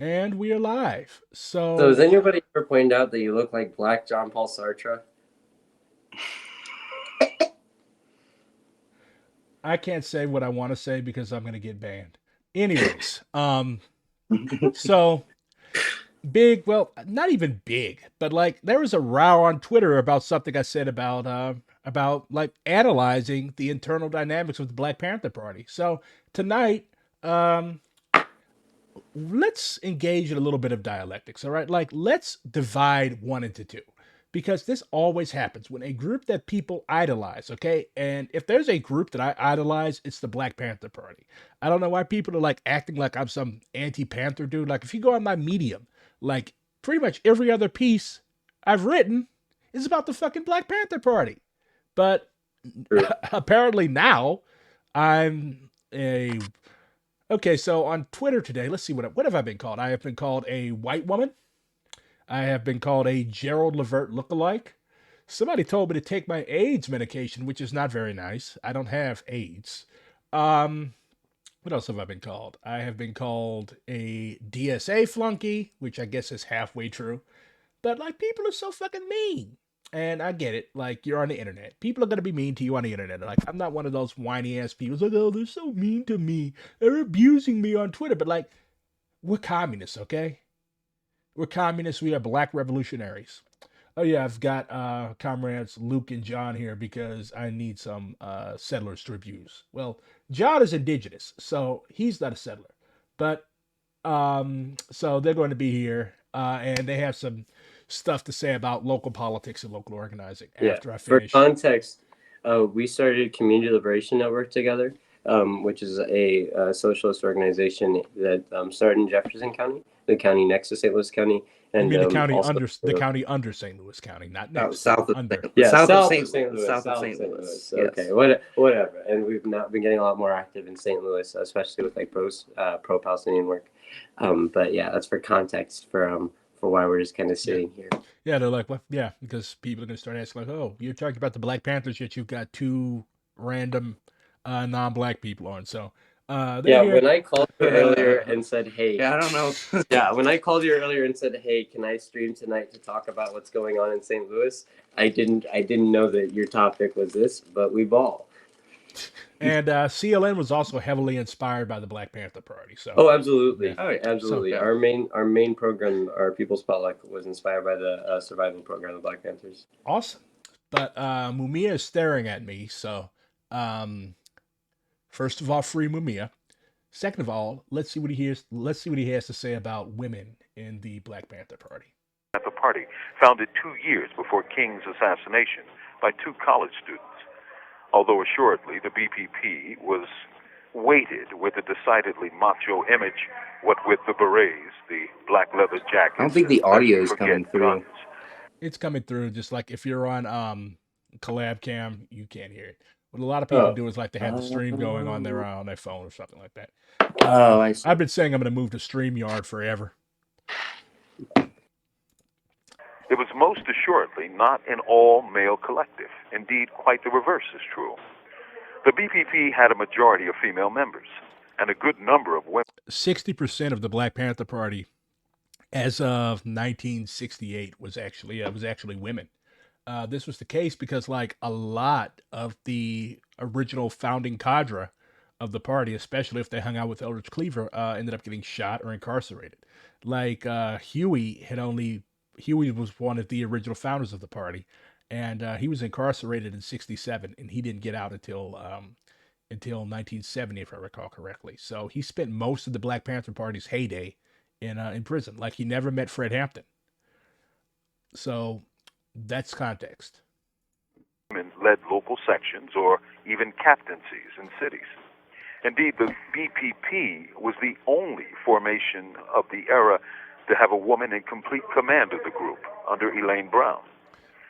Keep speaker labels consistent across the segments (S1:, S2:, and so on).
S1: And we are live.
S2: So has
S1: So
S2: anybody ever pointed out that you look like Black John Paul Sartre?
S1: I can't say what I want to say because I'm going to get banned. Anyways, so big, well, not even big, but like there was a row on Twitter about something I said about like analyzing the internal dynamics of the Black Panther Party. So tonight, um let's engage in a little bit of dialectics, all right? Like, let's divide one into two because this always happens when a group that people idolize, okay? And if there's a group that I idolize, it's the Black Panther Party. I don't know why people are like acting like I'm some anti Panther dude. Like, if you go on my Medium, like, pretty much every other piece I've written is about the fucking Black Panther Party. But
S2: True.
S1: apparently now I'm a Okay, so on Twitter today, let's see what have I been called? I have been called a white woman. I have been called a Gerald Levert lookalike. Somebody told me to take my AIDS medication, which is not very nice. I don't have AIDS. Um, what else have I been called? I have been called a DSA flunky, which I guess is halfway true. But like people are so fucking mean. And I get it. Like you're on the internet. People are gonna be mean to you on the internet. Like I'm not one of those whiny ass people. It's like, oh, they're so mean to me. They're abusing me on Twitter. But like, we're communists, okay? We're communists. We are black revolutionaries. Oh yeah, I've got comrades Luke and John here because I need some settlers tributes. Well, John is indigenous, so he's not a settler. But so they're going to be here, and they have some stuff to say about local politics and local organizing
S2: Yeah.
S1: after I
S2: For
S1: finish.
S2: context, we started Community Liberation Network together, which is a socialist organization that started in Jefferson County, the county next to St. Louis County,
S1: You
S2: and
S1: mean
S2: also
S1: the county under St. Louis County, not
S3: South,
S1: next to,
S3: south of
S1: under.
S2: yeah,
S3: south of
S2: south of
S3: St.
S2: St. Louis,
S3: south of
S2: south of
S3: St.
S2: St.
S3: Louis.
S2: Louis.
S3: Yes.
S2: Okay, whatever. And we've not been getting a lot more active in St. Louis, especially with like pro Palestinian work. But yeah, that's for context for why we're just kind of
S1: Yeah,
S2: sitting here.
S1: yeah. They're like, well, yeah, because people are gonna start asking like, oh, you're talking about the Black Panthers, yet you've got two random non-black people on. So they're
S2: Yeah,
S1: here.
S2: when I called you earlier and said, "Hey,"
S3: Yeah, I don't know.
S2: yeah, when I called you earlier and said, "Hey, can I stream tonight to talk about what's going on in St. Louis?" I didn't know that your topic was this, but we ball.
S1: And CLN was also heavily inspired by the Black Panther Party. So
S2: Oh,
S1: yeah,
S2: absolutely,
S3: Oh yeah.
S1: so
S2: absolutely.
S3: Yeah.
S2: Our main program, our People Spotlight, was inspired by the survival program of Black Panthers.
S1: awesome. But Mumia is staring at me. So um, first of all, free Mumia. Second of all, let's see what he hears. Let's see what he has to say about women in the Black Panther Party.
S4: Panther Party, founded 2 years before King's assassination by two college students. Although assuredly the BPP was weighted with a decidedly macho image, what with the berets, the black leather
S3: I don't
S4: jackets,
S3: think
S4: and
S3: the
S4: let's
S3: audio is
S4: forget
S3: coming through.
S4: guns.
S1: It's coming through just like if you're on collab cam, you can't hear it. What a lot of people
S2: Oh,
S1: do is like they have the stream going on their phone or something like that.
S3: Oh, I see.
S1: I've been saying I'm going to move to StreamYard forever.
S4: It was most assuredly not an all-male collective. Indeed, quite the reverse is true. The BPP had a majority of female members and a good number of women.
S1: 60% of the Black Panther Party, as of 1968, was actually women. This was the case because like a lot of the original founding cadre of the party, especially if they hung out with Eldridge Cleaver, ended up getting shot or incarcerated. Like Huey was one of the original founders of the party, and he was incarcerated in '67, and he didn't get out until 1970, if I recall correctly. So he spent most of the Black Panther Party's heyday in prison. Like he never met Fred Hampton. So that's context.
S4: Women led local sections or even captaincies in cities. Indeed, the BPP was the only formation of the era to have a woman in complete command of the group under Elaine Brown.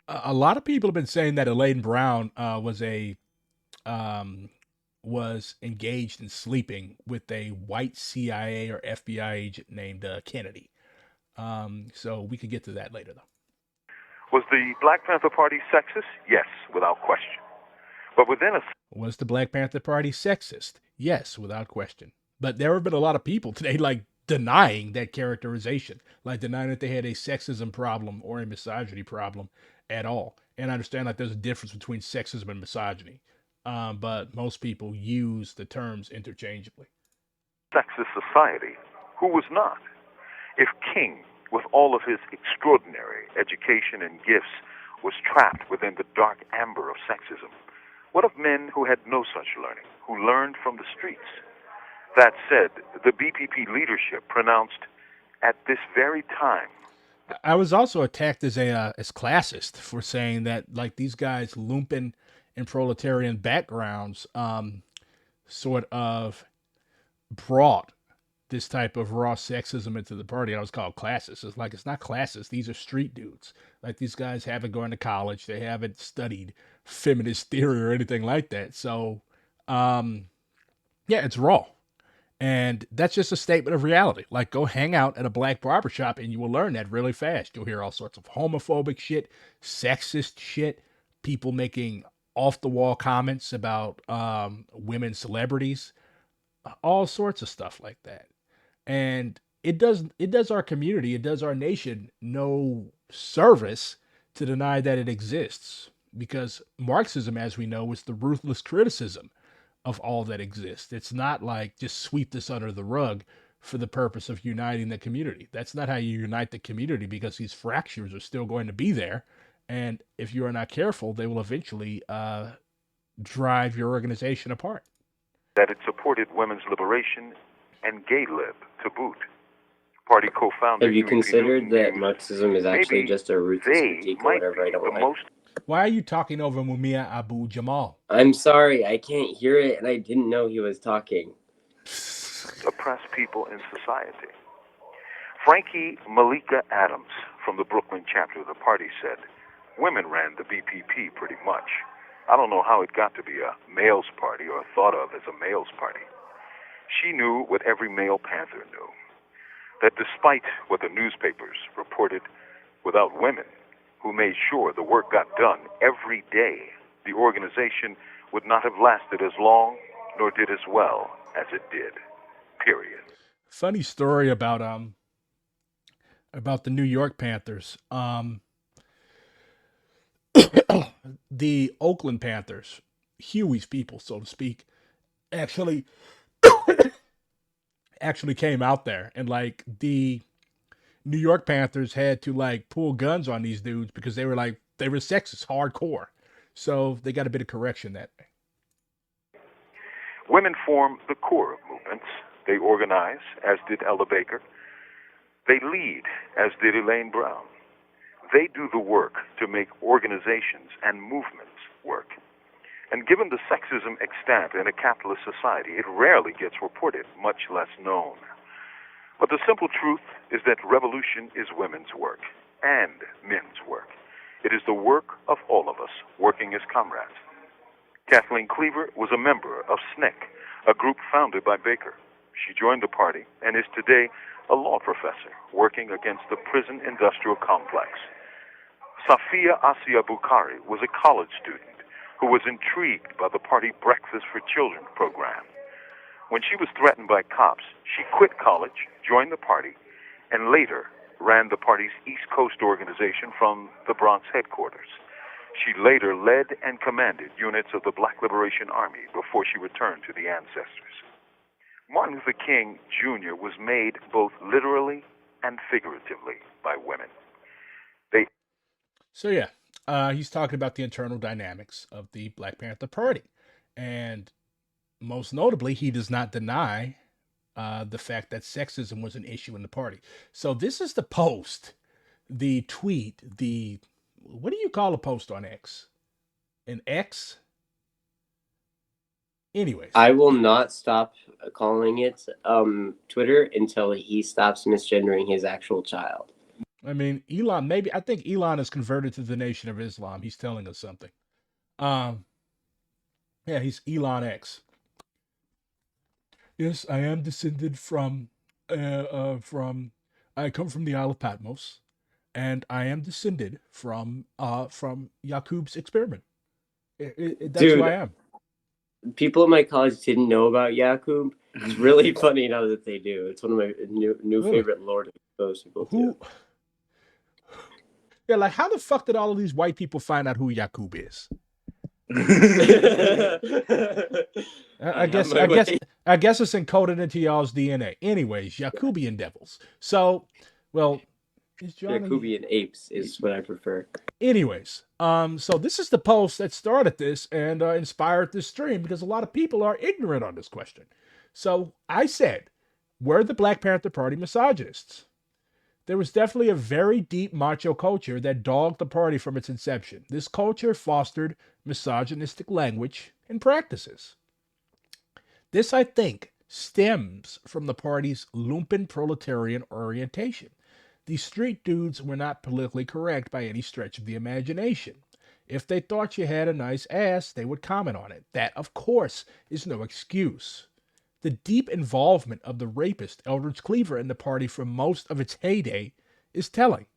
S1: A lot of people have been saying that Elaine Brown um, was engaged in sleeping with a white CIA or FBI agent named Kennedy. So we can get to that later, though.
S4: Was the Black Panther Party sexist? Yes, without question. But within a
S1: Was the Black Panther Party sexist? Yes, without question. But there have been a lot of people today like denying that characterization, like denying that they had a sexism problem or a misogyny problem at all. And I understand like there's a difference between sexism and misogyny, but most people use the terms interchangeably.
S4: Sexist society, who was not? If King, with all of his extraordinary education and gifts, was trapped within the dark amber of sexism, what of men who had no such learning, who learned from the streets? That said, the BPP leadership pronounced at this very time.
S1: I was also attacked as classist for saying that like these guys lumpen and proletarian backgrounds sort of brought this type of raw sexism into the party. I was called classist. It's like it's not classist. These are street dudes. Like these guys haven't gone to college. They haven't studied feminist theory or anything like that. So um yeah, it's raw. And that's just a statement of reality. Like, go hang out at a black barbershop and you will learn that really fast. You'll hear all sorts of homophobic shit, sexist shit, people making off the wall comments about women celebrities, all sorts of stuff like that. And it does our community, it does our nation no service to deny that it exists, because Marxism, as we know, is the ruthless criticism of all that exists. It's not like just sweep this under the rug for the purpose of uniting the community. That's not how you unite the community, because these fractures are still going to be there. And if you are not careful, they will eventually drive your organization apart.
S4: That it supported women's liberation and gay lib to boot. Party co-founder
S2: Have you
S4: Huey P.
S2: considered
S4: Newton
S2: that
S4: used
S2: Marxism is actually
S4: maybe
S2: just a ruthless
S4: they
S2: critique of
S4: might
S2: whatever
S4: be
S2: I don't
S4: the
S2: like?
S4: most
S1: Why are you talking over Mumia Abu Jamal?
S2: I'm sorry, I can't hear it, and I didn't know he was talking.
S4: oppressed people in society. Frankie Malika Adams from the Brooklyn chapter of the party said, women ran the BPP pretty much. I don't know how it got to be a male's party or thought of as a male's party. She knew what every male Panther knew, that despite what the newspapers reported, without women who made sure the work got done every day, the organization would not have lasted as long nor did as well as it did. Period.
S1: Funny story about the New York Panthers. The Oakland Panthers, Huey's people, so to speak, actually actually came out there, and like the New York Panthers had to like pull guns on these dudes because they were sexist hardcore. So they got a bit of correction that way.
S4: Women form the core of movements. They organize, as did Ella Baker. They lead, as did Elaine Brown. They do the work to make organizations and movements work. And given the sexism extant in a capitalist society, it rarely gets reported, much less known. But the simple truth is that revolution is women's work and men's work. It is the work of all of us, working as comrades. Kathleen Cleaver was a member of SNCC, a group founded by Baker. She joined the party and is today a law professor working against the prison industrial complex. Safia Asia Bukhari was a college student who was intrigued by the party Breakfast for Children program. When she was threatened by cops, she quit college, joined the party, and later ran the party's East Coast organization from the Bronx headquarters. She later led and commanded units of the Black Liberation Army before she returned to the ancestors. Martin Luther King Jr. was made both literally and figuratively by women. They
S1: So yeah, he's talking about the internal dynamics of the Black Panther Party, and most notably, he does not deny the fact that sexism was an issue in the party. So this is the post, the tweet, the what do you call a post on X? An X? Anyways,
S2: I will not stop calling it Twitter until he stops misgendering his actual child.
S1: I mean, Elon, maybe I think Elon is converted to the Nation of Islam. He's telling us something. Um, yeah, he's Elon X. Yes, I am descended from I come from the Isle of Patmos, and I am descended from Yakub's experiment. That's who I
S2: Dude,
S1: am.
S2: people at my college didn't know about Yakub, It's really funny now that they do. It's one of my new
S1: Really?
S2: favorite Lord of those people
S1: Who?
S2: too.
S1: Yeah, like how the fuck did all of these white people find out who Yakub is? I
S2: I have
S1: guess
S2: my
S1: I guess
S2: way.
S1: I guess it's encoded into y'all's DNA. Anyways, Yakubian devils. So, well, is Johnny?
S2: Jacobian apes is what I prefer.
S1: Anyways, so this is the post that started this and inspired this stream because a lot of people are ignorant on this question. So I said, were the Black Panther Party misogynists? There was definitely a very deep macho culture that dogged the party from its inception. This culture fostered misogynistic language and practices. This, I think, stems from the party's lumpen proletarian orientation. These street dudes were not politically correct by any stretch of the imagination. If they thought you had a nice ass, they would comment on it. That, of course, is no excuse. The deep involvement of the rapist Eldridge Cleaver in the party for most of its heyday is telling.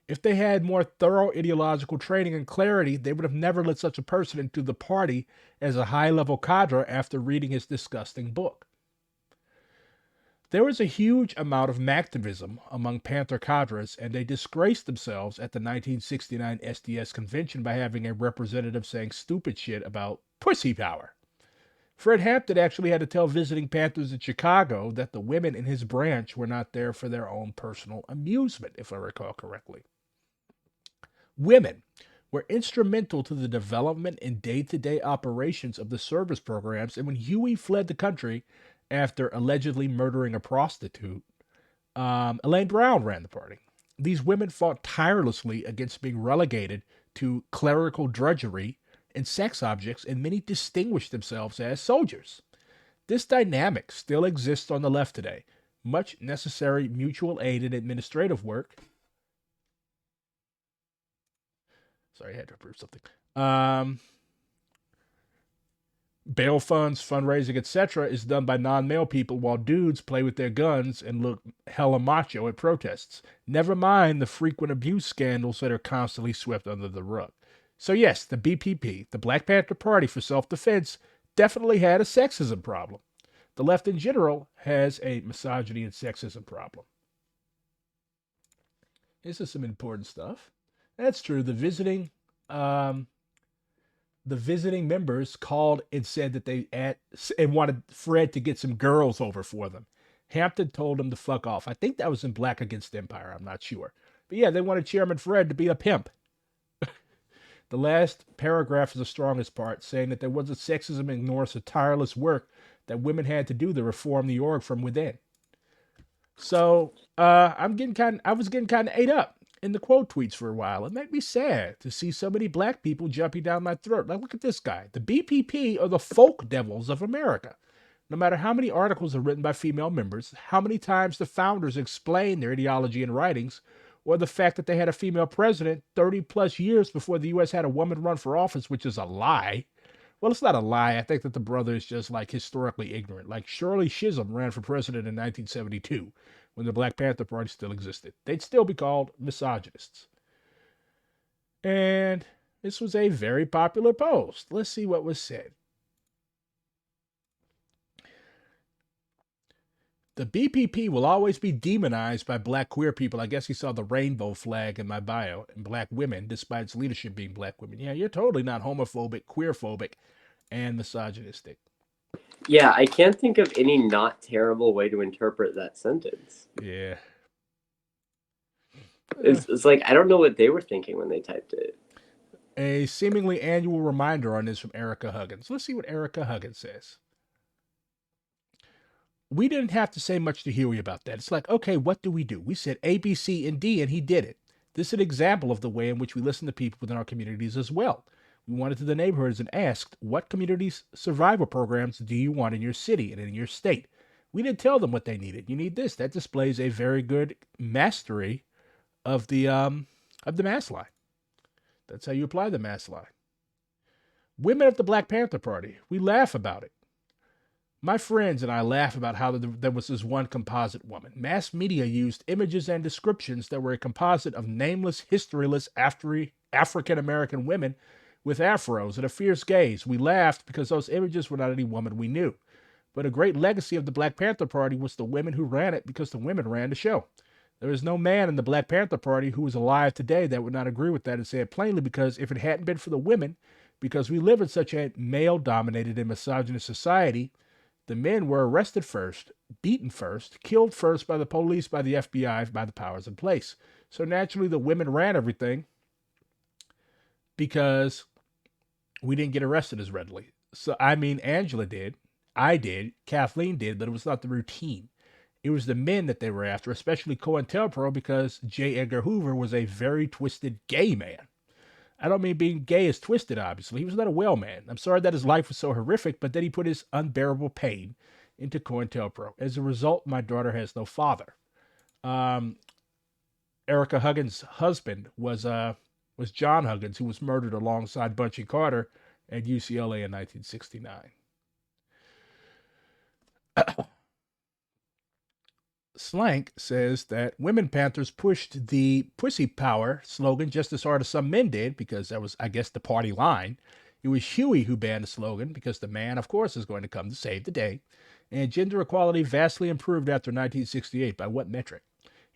S1: If they had more thorough ideological training and clarity, they would have never let such a person into the party as a high level cadre after reading his disgusting book. There was a huge amount of Mactivism among Panther cadres, and they disgraced themselves at the 1969 SDS convention by having a representative saying stupid shit about pussy power. Fred Hampton actually had to tell visiting Panthers in Chicago that the women in his branch were not there for their own personal amusement, if I recall correctly. Women were instrumental to the development and day to day operations of the service programs, and when Huey fled the country after allegedly murdering a prostitute, Elaine Brown ran the party. These women fought tirelessly against being relegated to clerical drudgery and sex objects, and many distinguished themselves as soldiers. This dynamic still exists on the left today. Much necessary mutual aid and administrative work. Sorry, I had to approve something. Bail funds, fundraising, etc., is done by non male people while dudes play with their guns and look hella macho at protests. Never mind the frequent abuse scandals that are constantly swept under the rug. So, yes, the BPP, the Black Panther Party for Self Defense, definitely had a sexism problem. The left in general has a misogyny and sexism problem. This is some important stuff. That's true. Um, the visiting members called and said that and wanted Fred to get some girls over for them. Hampton told him to fuck off. I think that was in Black Against Empire. I'm not sure. But yeah, they wanted Chairman Fred to be a pimp. The last paragraph is the strongest part, saying that there was a sexism and ignores the tireless work that women had to do to reform the org from within. So I was getting kind of ate up in the quote tweets for a while. It made me sad to see so many black people jumping down my throat. Like, look at this guy. The BPP are the folk devils of America. No matter how many articles are written by female members, how many times the founders explain their ideology in writings, or the fact that they had a female president 30 plus years before the U.S. had a woman run for office, which is a lie. Well, it's not a lie. I think that the brother is just like historically ignorant. Like Shirley Chisholm ran for president in 1972 when the Black Panther Party still existed. They'd still be called misogynists. And this was a very popular post. Let's see what was said. The BPP will always be demonized by black queer people. I guess he saw the rainbow flag in my bio, and black women, despite its leadership being black women. Yeah, you're totally not homophobic, queerphobic, and misogynistic.
S2: Yeah, I can't think of any not terrible way to interpret that sentence.
S1: Yeah.
S2: It's like, I don't know what they were thinking when they typed it.
S1: A seemingly annual reminder on this from Erica Huggins. Let's see what Erica Huggins says. We didn't have to say much to Huey about that. It's like, okay, what do? We said A, B, C, and D, and he did it. This is an example of the way in which we listen to people within our communities as well. We went into the neighborhoods and asked, what communities survival programs do you want in your city and in your state? We didn't tell them what they needed. You need this. That displays a very good mastery of the mass lie. That's how you apply the mass lie. Women of the Black Panther Party, we laugh about it. My friends and I laugh about how there was this one composite woman. Mass media used images and descriptions that were a composite of nameless, historyless African American women with afros and a fierce gaze. We laughed because those images were not any woman we knew. But a great legacy of the Black Panther Party was the women who ran it, because the women ran the show. There is no man in the Black Panther Party who is alive today that would not agree with that and say it plainly, because if it hadn't been for the women, because we live in such a male-dominated and misogynist society, the men were arrested first, beaten first, killed first by the police, by the FBI, by the powers in place. So naturally, the women ran everything because we didn't get arrested as readily. So, I mean, Angela did, I did, Kathleen did, but it was not the routine. It was the men that they were after, especially COINTELPRO, because J. Edgar Hoover was a very twisted gay man. I don't mean being gay is twisted, obviously. He was not a well man. I'm sorry that his life was so horrific, but then he put his unbearable pain into COINTELPRO. As a result, my daughter has no father. Erica Huggins' husband was John Huggins, who was murdered alongside Bunchy Carter at UCLA in 1969. Slank says that women Panthers pushed the pussy power slogan just as hard as some men did, because that was, I guess, the party line. It was Huey who banned the slogan because the man, of course, is going to come to save the day. And gender equality vastly improved after 1968. By what metric?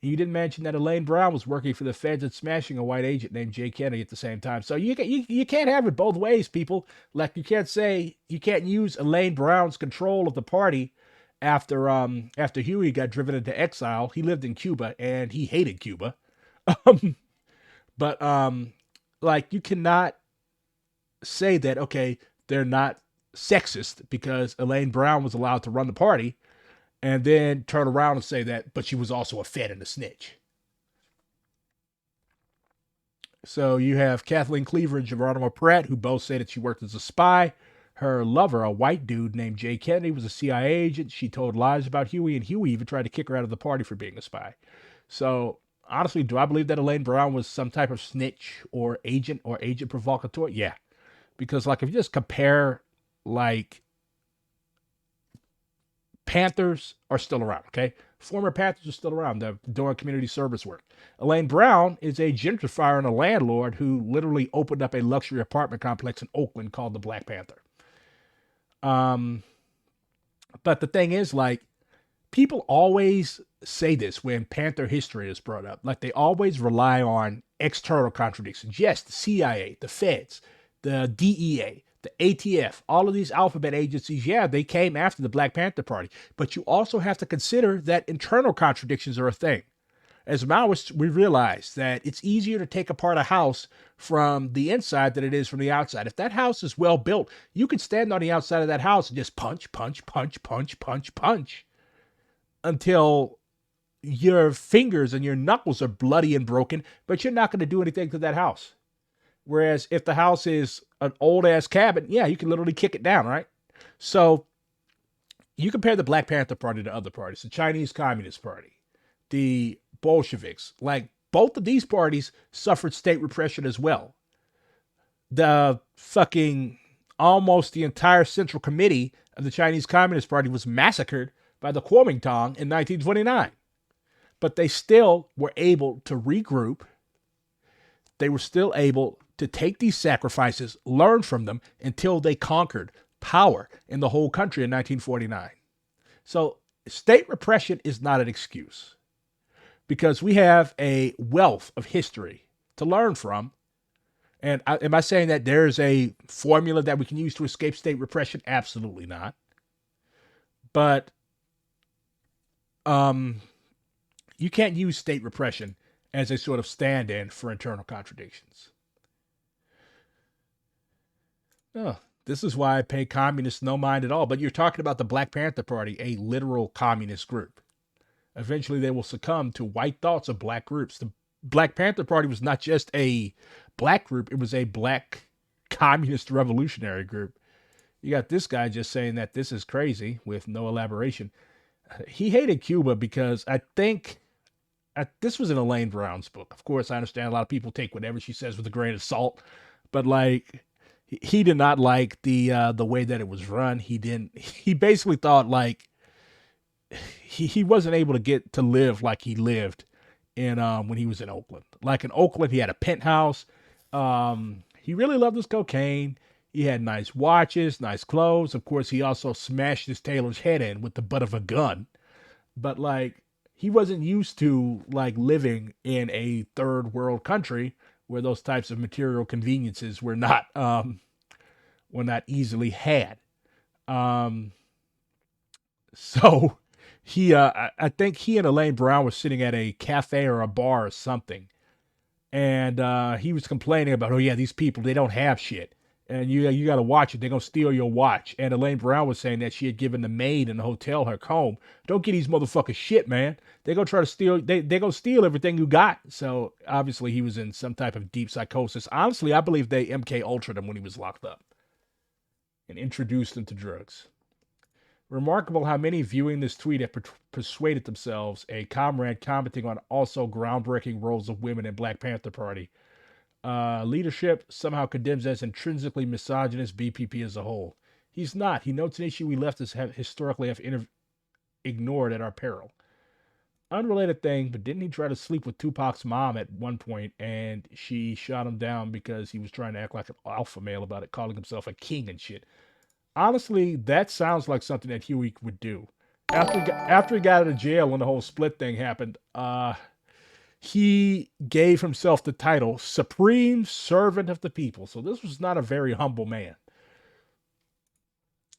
S1: And you didn't mention that Elaine Brown was working for the feds and smashing a white agent named Jay Kennedy at the same time. So you can't have it both ways, people. Like, you can't use Elaine Brown's control of the party after Huey got driven into exile. He lived in Cuba and he hated Cuba. But like, you cannot say that, okay, they're not sexist because Elaine Brown was allowed to run the party, and then turn around and say that, but she was also a fed and a snitch. So you have Kathleen Cleaver and Geronimo Pratt, who both say that she worked as a spy. Her lover, a white dude named Jay Kennedy, was a CIA agent. She told lies about Huey, and Huey even tried to kick her out of the party for being a spy. So, honestly, do I believe that Elaine Brown was some type of snitch or agent provocateur? Yeah. Because, like, if you just compare, like, Panthers are still around, okay? Former Panthers are still around. They're doing community service work. Elaine Brown is a gentrifier and a landlord who literally opened up a luxury apartment complex in Oakland called the Black Panther. But the thing is, like, people always say this when Panther history is brought up. Like, they always rely on external contradictions. Yes, the CIA, the feds, the DEA, the ATF, all of these alphabet agencies, yeah, they came after the Black Panther Party. But you also have to consider that internal contradictions are a thing. As Maoists, we realize that it's easier to take apart a house from the inside than it is from the outside. If that house is well built, you can stand on the outside of that house and just punch until your fingers and your knuckles are bloody and broken, but you're not going to do anything to that house. Whereas if the house is an old ass cabin, yeah, you can literally kick it down, right? So you compare the Black Panther Party to other parties, the Chinese Communist Party, the Bolsheviks. Like, both of these parties suffered state repression as well. The fucking almost the entire Central Committee of the Chinese Communist Party was massacred by the Kuomintang in 1929. But they still were able to regroup. They were still able to take these sacrifices, learn from them, until they conquered power in the whole country in 1949. So state repression is not an excuse, because we have a wealth of history to learn from. And am I saying that there's a formula that we can use to escape state repression? Absolutely not. But you can't use state repression as a sort of stand-in for internal contradictions. Oh, this is why I pay communists no mind at all. But you're talking about the Black Panther Party, a literal communist group. Eventually, they will succumb to white thoughts of black groups. The Black Panther Party was not just a black group. It was a black communist revolutionary group. You got this guy just saying that this is crazy with no elaboration. He hated Cuba because I think this was in Elaine Brown's book. Of course, I understand a lot of people take whatever she says with a grain of salt, but like, he did not like the way that it was run. He basically thought like he wasn't able to get to live like he lived in when he was in Oakland. Like, in Oakland, he had a penthouse. He really loved his cocaine. He had nice watches, nice clothes. Of course, he also smashed his tailor's head in with the butt of a gun. But like, he wasn't used to like living in a third world country where those types of material conveniences were not easily had. Um, so I think he and Elaine Brown were sitting at a cafe or a bar or something, and he was complaining about, oh yeah, these people, they don't have shit, and you got to watch it. They're gonna steal your watch. And Elaine Brown was saying that she had given the maid in the hotel her comb. Don't get these motherfuckers shit, man. They're gonna try to steal. They're gonna steal everything you got. So obviously he was in some type of deep psychosis. Honestly, I believe they MK Ultra'd him when he was locked up and introduced him to drugs. Remarkable how many viewing this tweet have persuaded themselves a comrade commenting on also groundbreaking roles of women in Black Panther Party. Leadership somehow condemns as intrinsically misogynist BPP as a whole. He's not. He notes an issue we leftists have historically ignored at our peril. Unrelated thing, but didn't he try to sleep with Tupac's mom at one point and she shot him down because he was trying to act like an alpha male about it, calling himself a king and shit? Honestly, that sounds like something that Huey would do. After he got out of jail when the whole split thing happened, he gave himself the title Supreme Servant of the People. So this was not a very humble man.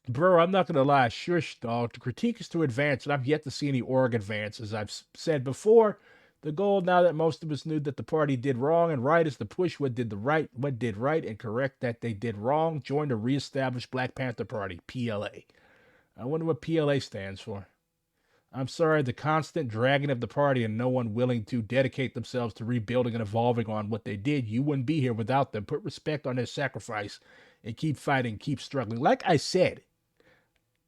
S1: Bro, I'm not going to lie. Shush, dog. The critique is to advance, and I've yet to see any org advance. As I've said before, the goal now that most of us knew that the party did wrong and right is to push what did right and correct that they did wrong. Join the reestablished Black Panther Party, PLA. I wonder what PLA stands for. I'm sorry, the constant dragging of the party and no one willing to dedicate themselves to rebuilding and evolving on what they did. You wouldn't be here without them. Put respect on their sacrifice and keep fighting, keep struggling. Like I said,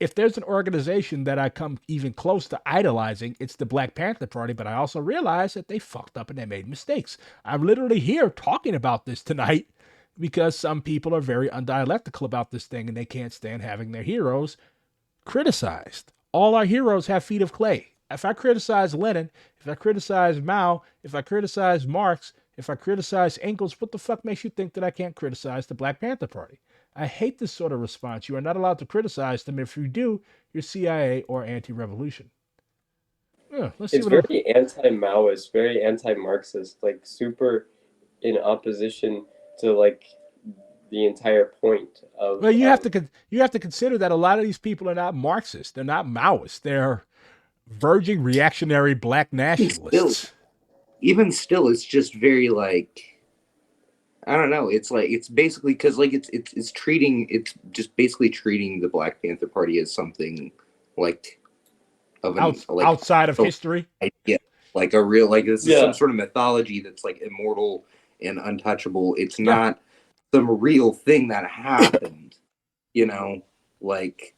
S1: if there's an organization that I come even close to idolizing, it's the Black Panther Party, but I also realize that they fucked up and they made mistakes. I'm literally here talking about this tonight because some people are very undialectical about this thing and they can't stand having their heroes criticized. All our heroes have feet of clay. If I criticize Lenin, if I criticize Mao, if I criticize Marx, if I criticize Engels, what the fuck makes you think that I can't criticize the Black Panther Party? I hate this sort of response. You are not allowed to criticize them. If you do, you're CIA or anti-revolution. Yeah, let's see
S2: It's
S1: what.
S2: very anti-Maoist, very anti-Marxist, like super in opposition to like the entire point of.
S1: Well, you have to consider that a lot of these people are not Marxists. They're not Maoists. They're verging reactionary black nationalists.
S3: Even still, it's just very like, I don't know. It's like, it's basically because like it's just basically treating the Black Panther Party as something like
S1: outside of history.
S3: Yeah, like a real, like this is some sort of mythology that's like immortal and untouchable. It's not some real thing that happened, you know, like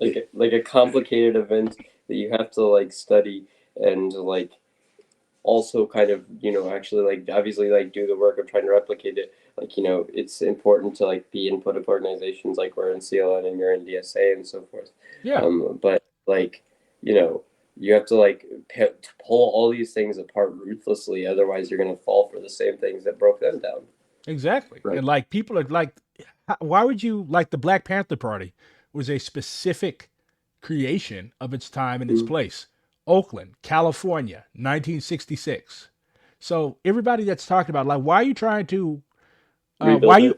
S2: a complicated event that you have to like study and like also kind of, actually like obviously like do the work of trying to replicate it. Like, it's important to like be input of organizations like we're in CLN and you're in DSA and so forth.
S1: Yeah.
S2: But like, you have to like pull all these things apart ruthlessly. Otherwise, you're going to fall for the same things that broke them down.
S1: Exactly. Right. And like people are like, why would you like the Black Panther Party was a specific creation of its time and its place. Oakland, California, 1966. So everybody that's talking about like, why are you trying to why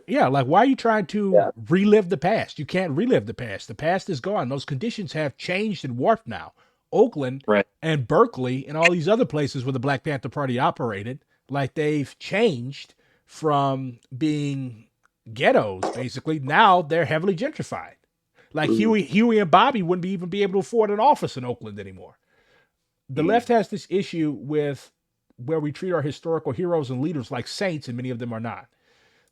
S1: are you trying to relive the past? You can't relive the past. The past is gone. Those conditions have changed and warped now. Oakland and Berkeley and all these other places where the Black Panther Party operated, like they've changed from being ghettos, basically. Now they're heavily gentrified. Like Huey and Bobby wouldn't even be able to afford an office in Oakland anymore. The left has this issue with where we treat our historical heroes and leaders like saints, and many of them are not.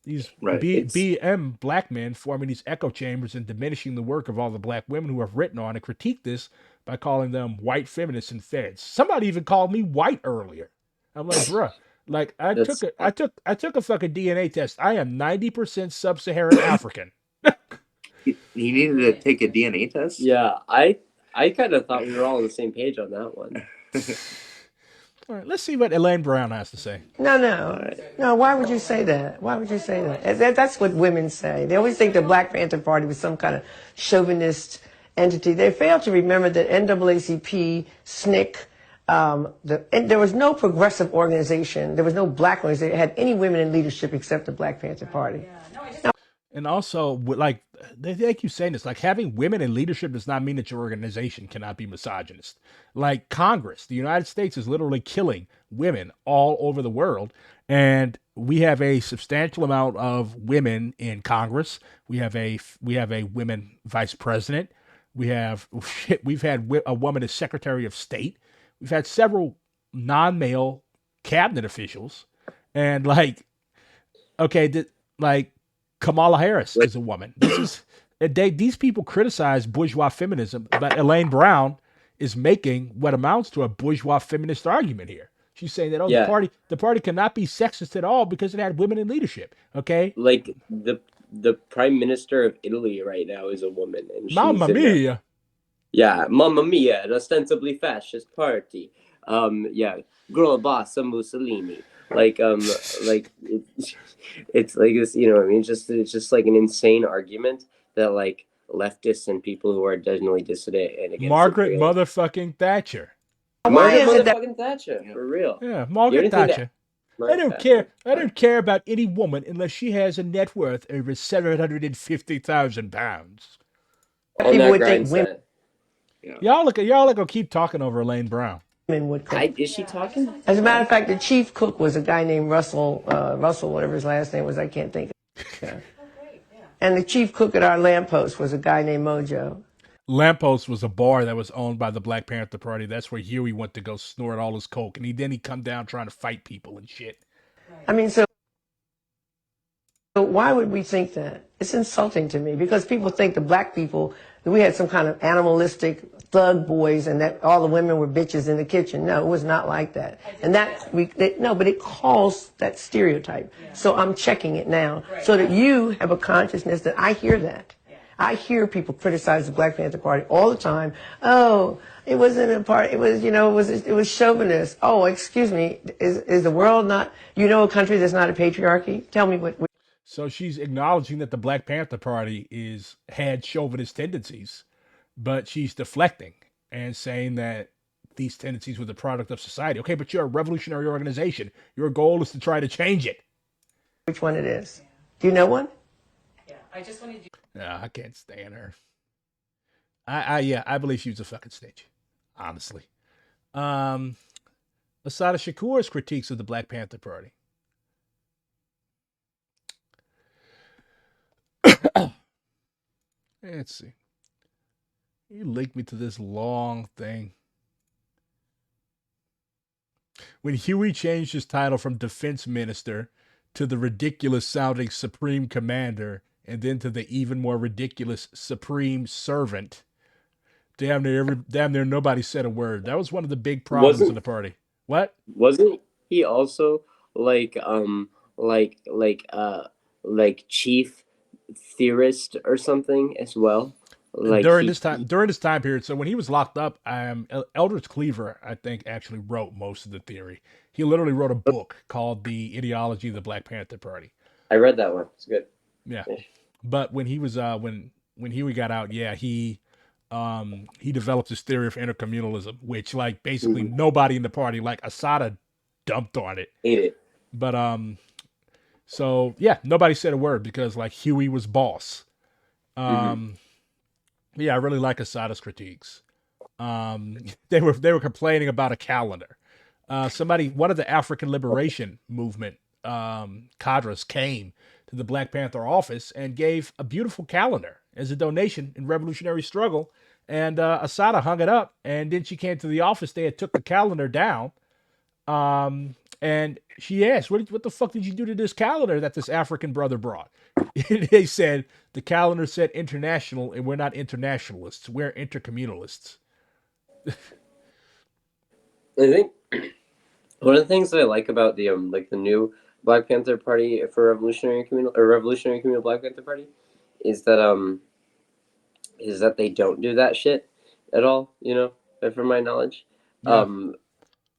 S1: These BM black men forming these echo chambers and diminishing the work of all the black women who have written on and critiqued this by calling them white feminists and feds. Somebody even called me white earlier. I'm like, bruh, like I took a fucking DNA test. I am 90% sub-Saharan African.
S3: You needed to take a DNA test?
S2: Yeah, I kind of thought we were all on the same page on that one.
S1: All right, let's see what Elaine Brown has to say.
S5: No. Why would you say that? Why would you say that? That's what women say. They always think the Black Panther Party was some kind of chauvinist entity. They fail to remember that NAACP, SNCC, there was no progressive organization. There was no black organization that had any women in leadership except the Black Panther Party.
S1: And also, like, they keep saying this, like, having women in leadership does not mean that your organization cannot be misogynist. Like, Congress, the United States is literally killing women all over the world. And we have a substantial amount of women in Congress. We have a women vice president. We've had a woman as Secretary of State. We've had several non-male cabinet officials. And, like, okay, like, Kamala Harris is a woman. These people criticize bourgeois feminism, but Elaine Brown is making what amounts to a bourgeois feminist argument here. She's saying that the party cannot be sexist at all because it had women in leadership. Okay,
S2: like the prime minister of Italy right now is a woman, and she's
S1: Mamma mia.
S2: Yeah, Mamma Mia, an ostensibly fascist party. Yeah, girl boss Mussolini. Like it's like this, you know what I mean? It's just like an insane argument that like leftists and people who are definitely dissident and against
S1: Margaret motherfucking Thatcher.
S2: Margaret motherfucking Thatcher, for real.
S1: Yeah, Margaret Thatcher. I don't care. I don't care about any woman unless she has a net worth over £750,000.
S5: People would think women.
S1: Y'all gonna keep talking over Elaine Brown.
S2: Is she talking?
S5: As a matter of fact, the chief cook was a guy named Russell, whatever his last name was, I can't think of it. And the chief cook at our Lamppost was a guy named Mojo.
S1: Lamppost was a bar that was owned by the Black Panther Party. That's where Huey went to go snort all his coke, and then he come down trying to fight people and shit.
S5: I mean, so why would we think that? It's insulting to me because people think the black people, that we had some kind of animalistic thug boys and that all the women were bitches in the kitchen. No, it was not like that. And but it calls that stereotype. So I'm checking it now so that you have a consciousness that I hear that. I hear people criticize the Black Panther Party all the time. Oh, it wasn't a part. It was, it was chauvinist. Oh, excuse me. Is the world not, a country that's not a patriarchy? Tell me what.
S1: So she's acknowledging that the Black Panther Party had chauvinist tendencies, but she's deflecting and saying that these tendencies were the product of society. Okay, but you're a revolutionary organization. Your goal is to try to change it.
S5: Which one it is? Do you know one?
S6: Yeah, I just wanted you.
S1: No, I can't stand her. I believe she was a fucking snitch, honestly. Assada Shakur's critiques of the Black Panther Party. Let's see. You linked me to this long thing. When Huey changed his title from defense minister to the ridiculous sounding supreme commander and then to the even more ridiculous supreme servant, damn near nobody said a word. That was one of the big problems in the party. What?
S2: Wasn't he also like chief theorist or something as well? Like
S1: during this time period. So when he was locked up, Eldridge Cleaver, I think, actually wrote most of the theory. He literally wrote a book called The Ideology of the Black Panther Party.
S2: I read that one. It's good.
S1: Yeah. But when he was when Huey got out, he developed this theory of intercommunalism, which like basically nobody in the party, like Assada, dumped on it.
S2: Ate it.
S1: But so yeah, nobody said a word because like Huey was boss. Yeah, I really like Assada's critiques. They were complaining about a calendar. One of the African Liberation Movement cadres came to the Black Panther office and gave a beautiful calendar as a donation in revolutionary struggle. And Assada hung it up, and then she came to the office. They had took the calendar down, and she asked, "What the fuck did you do to this calendar that this African brother brought?" They said the calendar said international, and we're not internationalists. We're intercommunalists.
S2: I think one of the things that I like about the the new Black Panther Party for Revolutionary Communal Black Panther Party is that they don't do that shit at all. From my knowledge,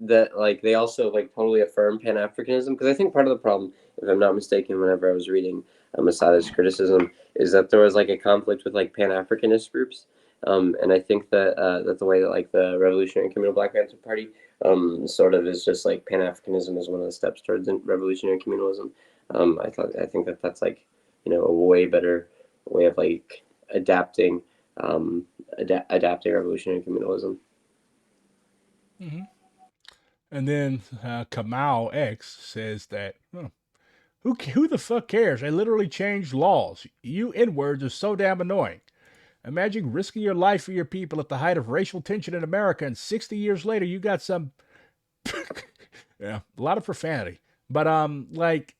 S2: that like they also like totally affirm Pan-Africanism, because I think part of the problem, if I'm not mistaken, whenever I was reading Assada's criticism, is that there was like a conflict with like Pan-Africanist groups, and I think that that the way that like the Revolutionary Communal Black Panther Party sort of is just like Pan-Africanism is one of the steps towards revolutionary communalism. I think that that's like, you know, a way better way of like adapting adapting revolutionary communalism.
S1: Mm-hmm. And then Kamal X says that who the fuck cares? They literally changed laws. You N-words are so damn annoying. Imagine risking your life for your people at the height of racial tension in America, and 60 years later you got some yeah, a lot of profanity. But like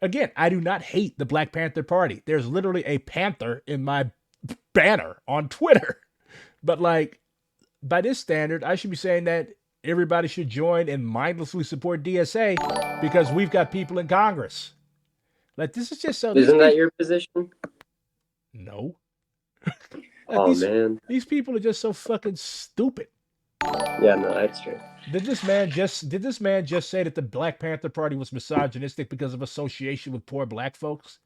S1: again, I do not hate the Black Panther Party. There's literally a panther in my banner on Twitter. But like by this standard, I should be saying that everybody should join and mindlessly support DSA because we've got people in Congress. Like this is just so.
S2: Isn't that your position?
S1: No.
S2: Oh man,
S1: these people are just so fucking stupid.
S2: Yeah, no, that's true.
S1: Did this man just say that the Black Panther Party was misogynistic because of association with poor black folks?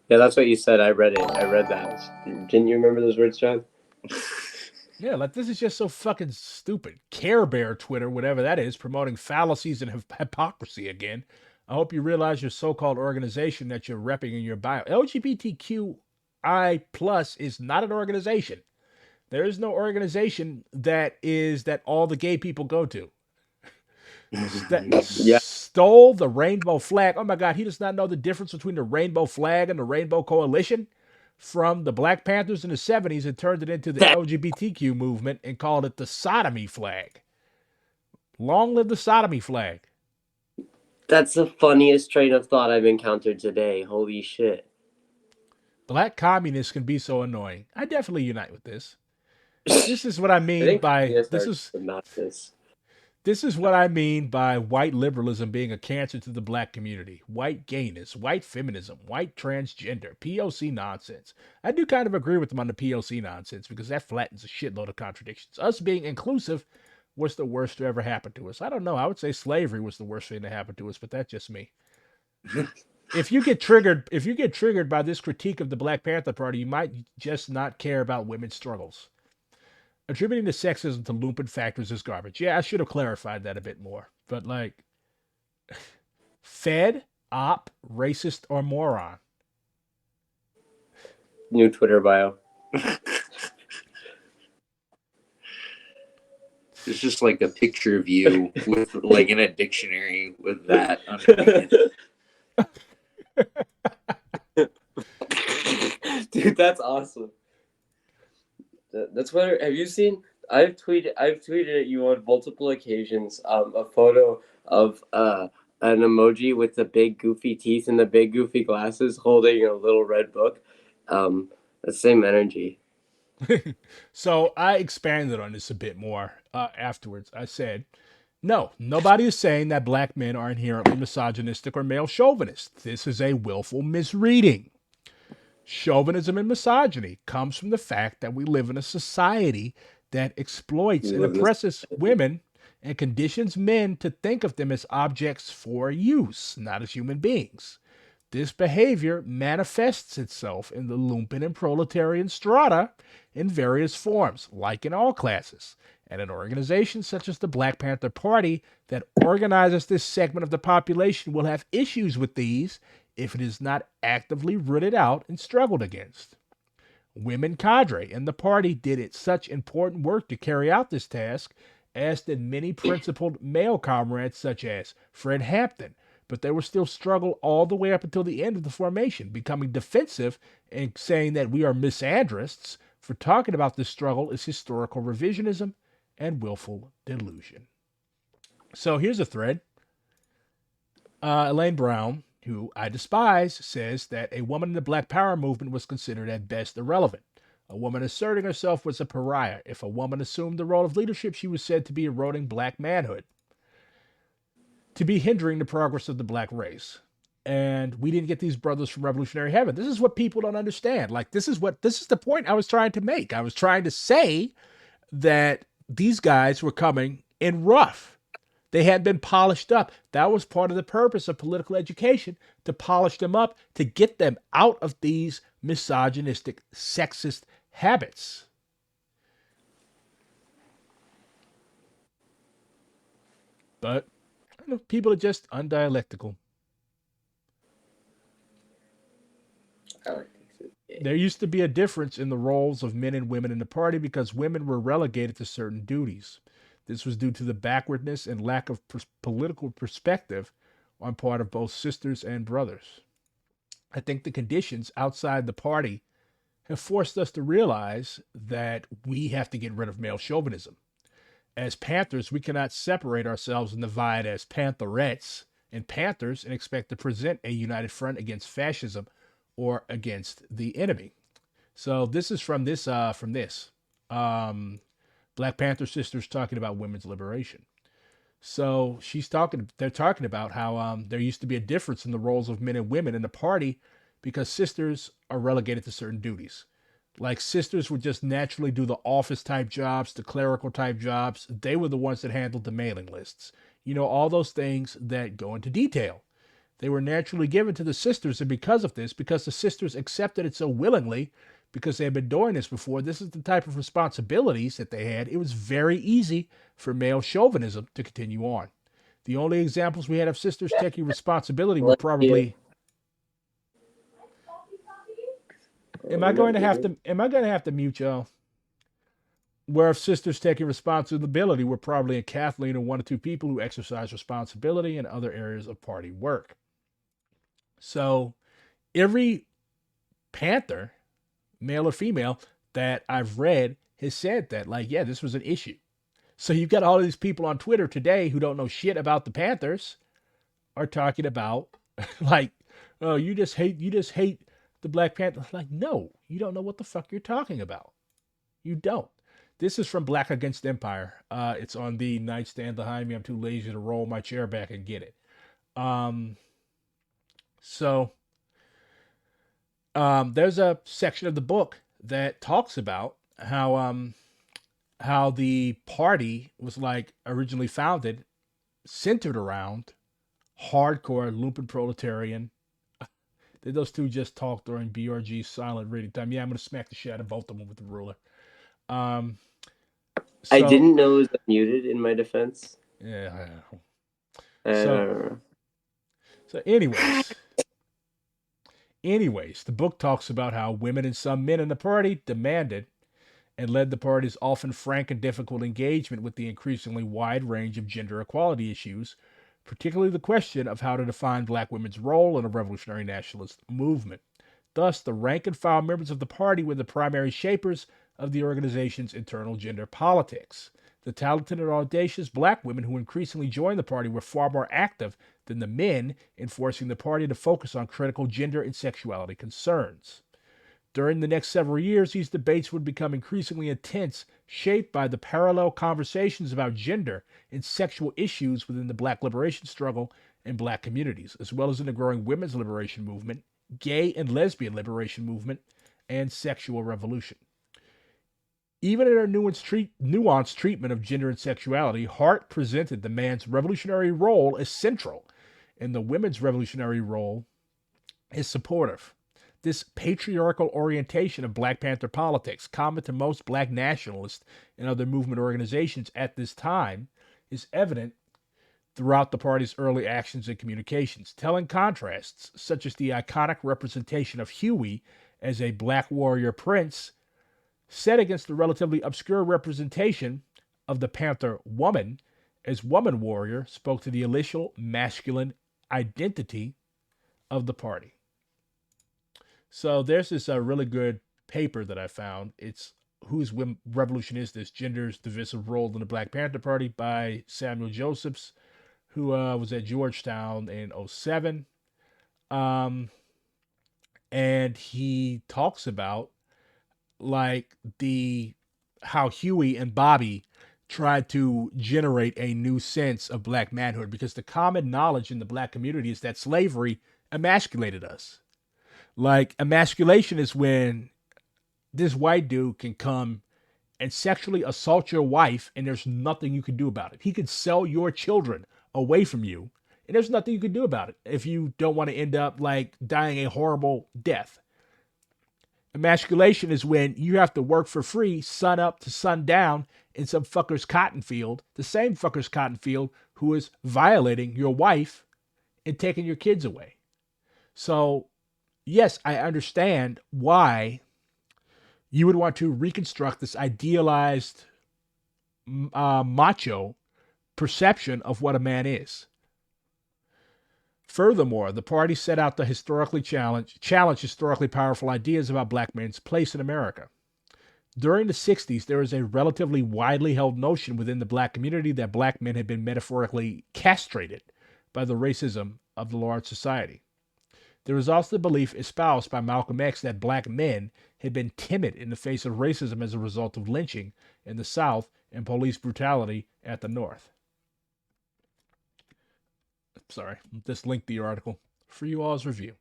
S2: Yeah, that's what you said. I read it. I read that. Didn't you remember those words, John?
S1: Yeah, like this is just so fucking stupid. Care Bear Twitter, whatever that is, promoting fallacies and hypocrisy again. I hope you realize your so-called organization that you're repping in your bio. LGBTQI plus is not an organization. There is no organization that all the gay people go to. That stole the rainbow flag. Oh my God, he does not know the difference between the rainbow flag and the rainbow coalition. From the Black Panthers in the 70s and turned it into the LGBTQ movement and called it the sodomy flag. Long live the sodomy flag.
S2: That's the funniest train of thought I've encountered today. Holy shit.
S1: Black communists can be so annoying. I definitely unite with this. This is what I mean by This is what I mean by white liberalism being a cancer to the black community. White gayness, white feminism, white transgender, POC nonsense. I do kind of agree with them on the POC nonsense because that flattens a shitload of contradictions. Us being inclusive was the worst to ever happen to us. I don't know. I would say slavery was the worst thing to happen to us, but that's just me. If you get triggered by this critique of the Black Panther Party, you might just not care about women's struggles. Attributing the sexism to lumpen factors is garbage. Yeah, I should have clarified that a bit more. But like, fed, op, racist, or moron.
S2: New Twitter bio.
S3: It's just like a picture of you with like in a dictionary with that.
S2: Dude, that's awesome. That's what. Have you seen? I've tweeted at you on multiple occasions. A photo of an emoji with the big goofy teeth and the big goofy glasses, holding a little red book. The same energy.
S1: So I expanded on this a bit more afterwards. I said, no, nobody is saying that black men are inherently misogynistic or male chauvinist. This is a willful misreading. Chauvinism and misogyny comes from the fact that we live in a society that exploits and oppresses women and conditions men to think of them as objects for use, not as human beings. This behavior manifests itself in the lumpen and proletarian strata in various forms, like in all classes. And an organization such as the Black Panther Party that organizes this segment of the population will have issues with these if it is not actively rooted out and struggled against. Women cadre and the party did such important work to carry out this task, as did many principled male comrades such as Fred Hampton, but they were still struggle all the way up until the end of the formation, becoming defensive and saying that we are misandrists for talking about this struggle is historical revisionism and willful delusion. So here's a thread. Elaine Brown, who I despise, says that a woman in the Black Power movement was considered at best irrelevant. A woman asserting herself was a pariah. If a woman assumed the role of leadership, she was said to be eroding black manhood, to be hindering the progress of the black race. And we didn't get these brothers from Revolutionary Heaven. This is what people don't understand. Like, this is the point I was trying to make. I was trying to say that these guys were coming in rough. They hadn't been polished up. That was part of the purpose of political education, to polish them up, to get them out of these misogynistic, sexist habits. But people are just undialectical.
S2: I like this.
S1: There used to be a difference in the roles of men and women in the party because women were relegated to certain duties. This was due to the backwardness and lack of political perspective on part of both sisters and brothers. I think the conditions outside the party have forced us to realize that we have to get rid of male chauvinism. As Panthers, we cannot separate ourselves and divide as Pantherettes and Panthers and expect to present a united front against fascism or against the enemy. So this is from this Black Panther sisters talking about women's liberation. So they're talking about how there used to be a difference in the roles of men and women in the party because sisters are relegated to certain duties. Like sisters would just naturally do the office type jobs, the clerical type jobs. They were the ones that handled the mailing lists. All those things that go into detail. They were naturally given to the sisters, and because of this, because the sisters accepted it so willingly, because they had been doing this before, this is the type of responsibilities that they had. It was very easy for male chauvinism to continue on. The only examples we had of sisters taking responsibility were probably. Am I going to have to mute y'all? Where if sisters taking responsibility were probably in Kathleen or one or two people who exercise responsibility in other areas of party work. So every Panther, male or female, that I've read has said that, like, yeah, this was an issue. So you've got all of these people on Twitter today who don't know shit about the Panthers are talking about like, oh, you just hate the Black Panther. Like, no, you don't know what the fuck you're talking about. You don't. This is from Black Against Empire. It's on the nightstand behind me. I'm too lazy to roll my chair back and get it. So there's a section of the book that talks about how the party was like originally founded, centered around hardcore lumpen proletarian. Did those two just talk during BRG's silent reading time? Yeah, I'm gonna smack the shit out of both of them with the ruler. So,
S2: I didn't know it was muted in my defense.
S1: Yeah.
S2: So
S1: anyways, the book talks about how women and some men in the party demanded and led the party's often frank and difficult engagement with the increasingly wide range of gender equality issues, particularly the question of how to define black women's role in a revolutionary nationalist movement. Thus, the rank and file members of the party were the primary shapers of the organization's internal gender politics. The talented and audacious black women who increasingly joined the party were far more active than the men in forcing the party to focus on critical gender and sexuality concerns. During the next several years, these debates would become increasingly intense, shaped by the parallel conversations about gender and sexual issues within the black liberation struggle and black communities, as well as in the growing women's liberation movement, gay and lesbian liberation movement, and sexual revolution. Even in her nuanced treatment of gender and sexuality, Hart presented the man's revolutionary role as central, and the women's revolutionary role as supportive. This patriarchal orientation of Black Panther politics, common to most black nationalists and other movement organizations at this time, is evident throughout the party's early actions and communications, telling contrasts such as the iconic representation of Huey as a black warrior prince set against the relatively obscure representation of the Panther woman as woman warrior spoke to the initial masculine identity of the party. So there's this really good paper that I found. It's Whose Revolution Is This? Gender's Divisive Role in the Black Panther Party by Samuel Josephs, who was at Georgetown in '07. And he talks about like how Huey and Bobby tried to generate a new sense of black manhood because the common knowledge in the black community is that slavery emasculated us. Like, emasculation is when this white dude can come and sexually assault your wife, and there's nothing you can do about it. He could sell your children away from you, and there's nothing you can do about it if you don't want to end up like dying a horrible death. Emasculation is when you have to work for free, sun up to sun down in some fucker's cotton field, the same fucker's cotton field who is violating your wife and taking your kids away. So, yes, I understand why you would want to reconstruct this idealized macho perception of what a man is. Furthermore, the party set out to historically challenge historically powerful ideas about black men's place in America. During the 60s, there was a relatively widely held notion within the black community that black men had been metaphorically castrated by the racism of the large society. There was also the belief espoused by Malcolm X that black men had been timid in the face of racism as a result of lynching in the South and police brutality at the North. Sorry, just linked the article for you all's review.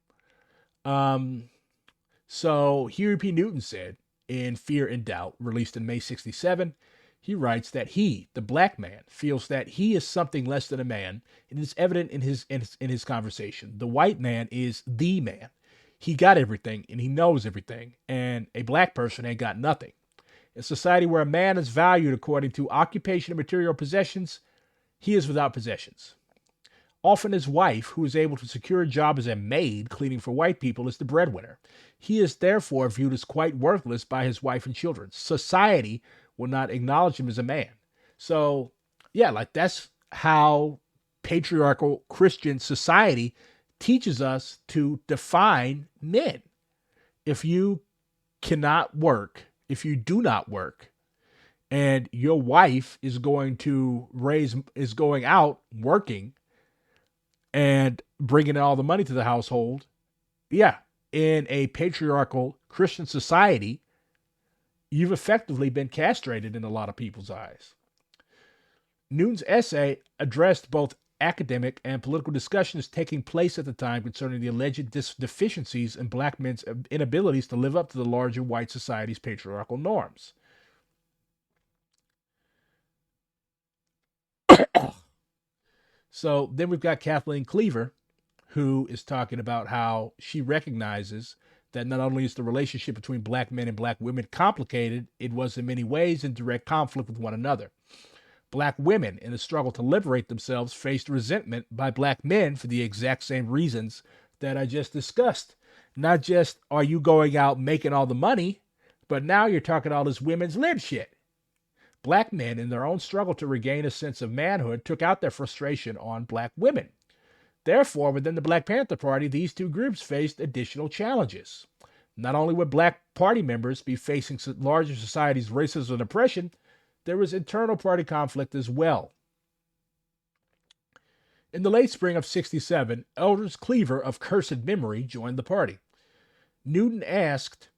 S1: So Huey P. Newton said in Fear and Doubt, released in May 1967, he writes that he, the black man, feels that he is something less than a man. It is evident in his conversation. The white man is the man. He got everything and he knows everything, and a black person ain't got nothing. In a society where a man is valued according to occupation and material possessions, he is without possessions. Often his wife, who is able to secure a job as a maid cleaning for white people, is the breadwinner. He is therefore viewed as quite worthless by his wife and children. Society will not acknowledge him as a man. So, yeah, like that's how patriarchal Christian society teaches us to define men. If you cannot work, if you do not work, and your wife is going out working and bringing in all the money to the household, yeah, in a patriarchal Christian society, you've effectively been castrated in a lot of people's eyes. Newton's essay addressed both academic and political discussions taking place at the time concerning the alleged deficiencies in black men's inabilities to live up to the larger white society's patriarchal norms. So then we've got Kathleen Cleaver, who is talking about how she recognizes that not only is the relationship between black men and black women complicated, it was in many ways in direct conflict with one another. Black women, in the struggle to liberate themselves, faced resentment by black men for the exact same reasons that I just discussed. Not just are you going out making all the money, but now you're talking all this women's lib shit. Black men, in their own struggle to regain a sense of manhood, took out their frustration on black women. Therefore, within the Black Panther Party, these two groups faced additional challenges. Not only would black party members be facing larger society's racism and oppression, there was internal party conflict as well. In the late spring of 1967, Eldridge Cleaver of cursed memory joined the party. Newton asked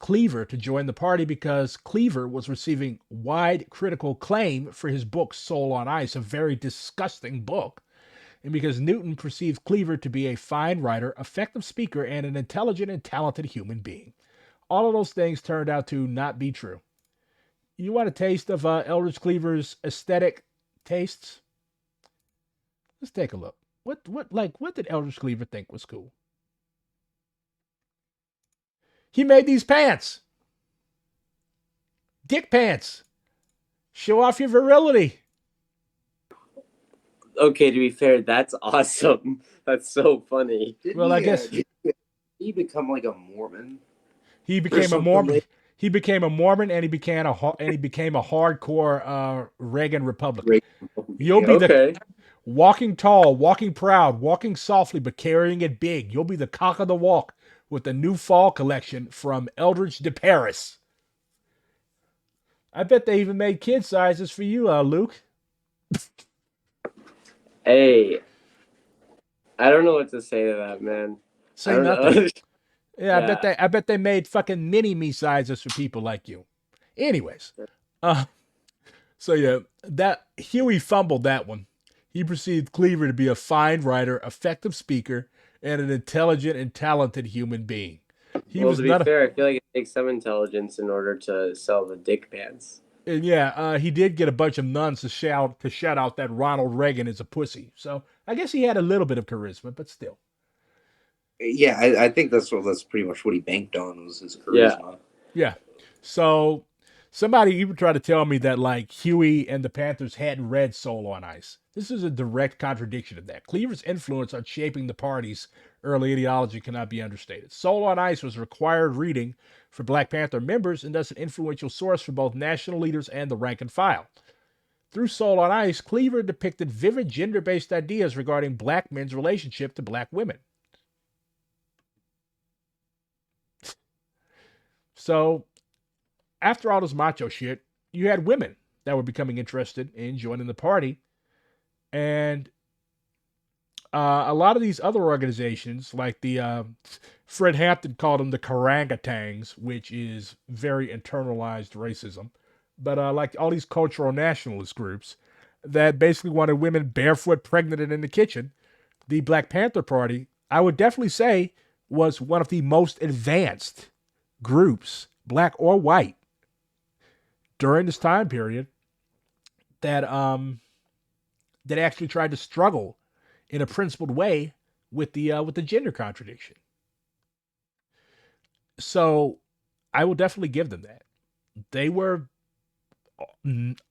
S1: Cleaver to join the party because Cleaver was receiving wide critical acclaim for his book Soul on Ice, a very disgusting book, and because Newton perceived Cleaver to be a fine writer, effective speaker, and an intelligent and talented human being. All of those things turned out to not be true. You want a taste of Eldridge Cleaver's aesthetic tastes? Let's take a look. What did Eldridge Cleaver think was cool? He made these pants. Dick pants. Show off your virility.
S2: Okay, to be fair, that's awesome. That's so funny.
S1: I guess
S3: he become like a Mormon.
S1: He became a Mormon. He became a Mormon, and he became a hardcore Reagan Republican. You'll be the walking tall, walking proud, walking softly, but carrying it big. You'll be the cock of the walk with the new fall collection from Eldridge de Paris. I bet they even made kid sizes for you, Luke.
S2: Hey, I don't know what to say to that, man.
S1: Say nothing. Yeah, I bet they made fucking mini me sizes for people like you. Anyways, so yeah, that Huey fumbled that one. He perceived Cleaver to be a fine writer, effective speaker, and an intelligent and talented human being.
S2: To be fair, I feel like take some intelligence in order to sell the dick pants.
S1: And yeah, he did get a bunch of nuns to shout out that Ronald Reagan is a pussy. So I guess he had a little bit of charisma, but still.
S3: Yeah, I think that's pretty much what he banked on, was his
S2: Yeah.
S3: charisma.
S1: Yeah. So somebody even tried to tell me that like Huey and the Panthers hadn't read Soul on Ice. This is a direct contradiction of that. Cleaver's influence on shaping the party's early ideology cannot be understated. Soul on Ice was required reading for Black Panther members and thus an influential source for both national leaders and the rank and file. Through Soul on Ice, Cleaver depicted vivid gender-based ideas regarding black men's relationship to black women. So, after all this macho shit, you had women that were becoming interested in joining the party. And a lot of these other organizations, like the Fred Hampton called them the Karangatangs, which is very internalized racism. But like all these cultural nationalist groups that basically wanted women barefoot, pregnant, and in the kitchen, the Black Panther Party, I would definitely say, was one of the most advanced groups, black or white, during this time period that that actually tried to struggle in a principled way with the gender contradiction. So I will definitely give them that. They were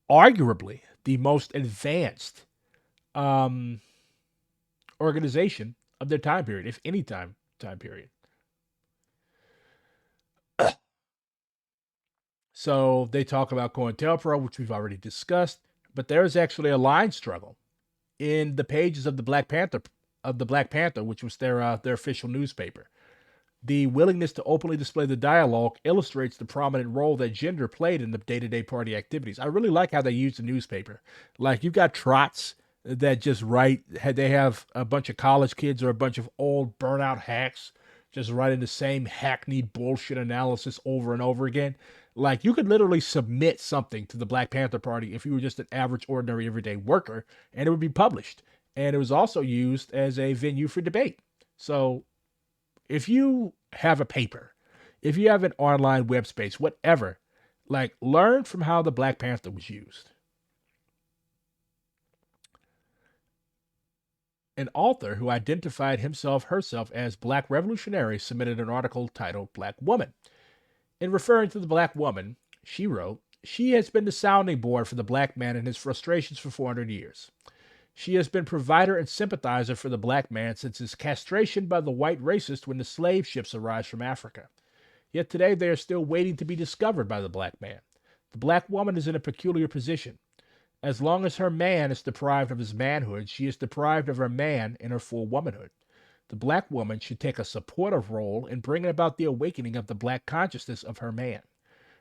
S1: arguably the most advanced organization of their time period, if any time period. So they talk about COINTELPRO, which we've already discussed, but there is actually a line struggle in the pages of the Black Panther, which was their official newspaper. The willingness to openly display the dialogue illustrates the prominent role that gender played in the day-to-day party activities. I really like how they use the newspaper. Like, you've got trots that just write, they have a bunch of college kids or a bunch of old burnout hacks just writing the same hackneyed bullshit analysis over and over again. Like, you could literally submit something to the Black Panther Party if you were just an average, ordinary, everyday worker, and it would be published. And it was also used as a venue for debate. So if you have a paper, if you have an online web space, whatever, like, learn from how the Black Panther was used. An author who identified herself as Black Revolutionary submitted an article titled Black Woman. In referring to the Black woman, she wrote, "She has been the sounding board for the black man and his frustrations for 400 years. She has been provider and sympathizer for the black man since his castration by the white racist when the slave ships arrived from Africa. Yet today they are still waiting to be discovered by the black man. The black woman is in a peculiar position. As long as her man is deprived of his manhood, she is deprived of her man in her full womanhood. The black woman should take a supportive role in bringing about the awakening of the black consciousness of her man.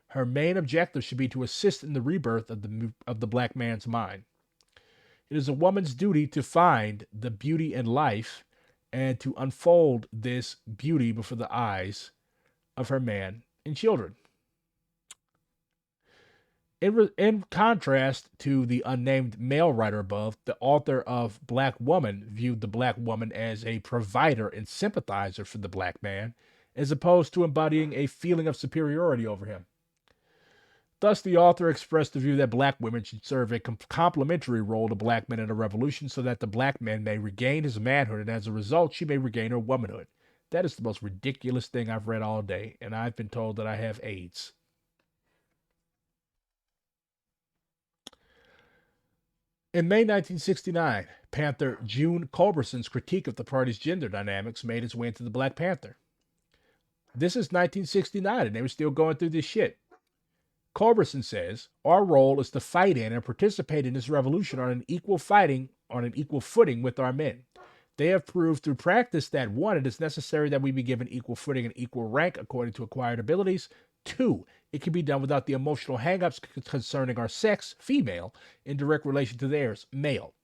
S1: Her main objective should be to assist in the rebirth of the black man's mind. It is a woman's duty to find the beauty in life and to unfold this beauty before the eyes of her man and children." In contrast to the unnamed male writer above, the author of Black Woman viewed the black woman as a provider and sympathizer for the black man, as opposed to embodying a feeling of superiority over him. Thus, the author expressed the view that black women should serve a complementary role to black men in a revolution so that the black man may regain his manhood, and as a result, she may regain her womanhood. That is the most ridiculous thing I've read all day, and I've been told that I have AIDS. In May 1969, Panther June Culberson's critique of the party's gender dynamics made its way into the Black Panther. This is 1969, and they were still going through this shit. Culberson says, "Our role is to fight in and participate in this revolution on an equal footing with our men. They have proved through practice that 1, it is necessary that we be given equal footing and equal rank according to acquired abilities. 2, it can be done without the emotional hang-ups concerning our sex, female, in direct relation to theirs, male.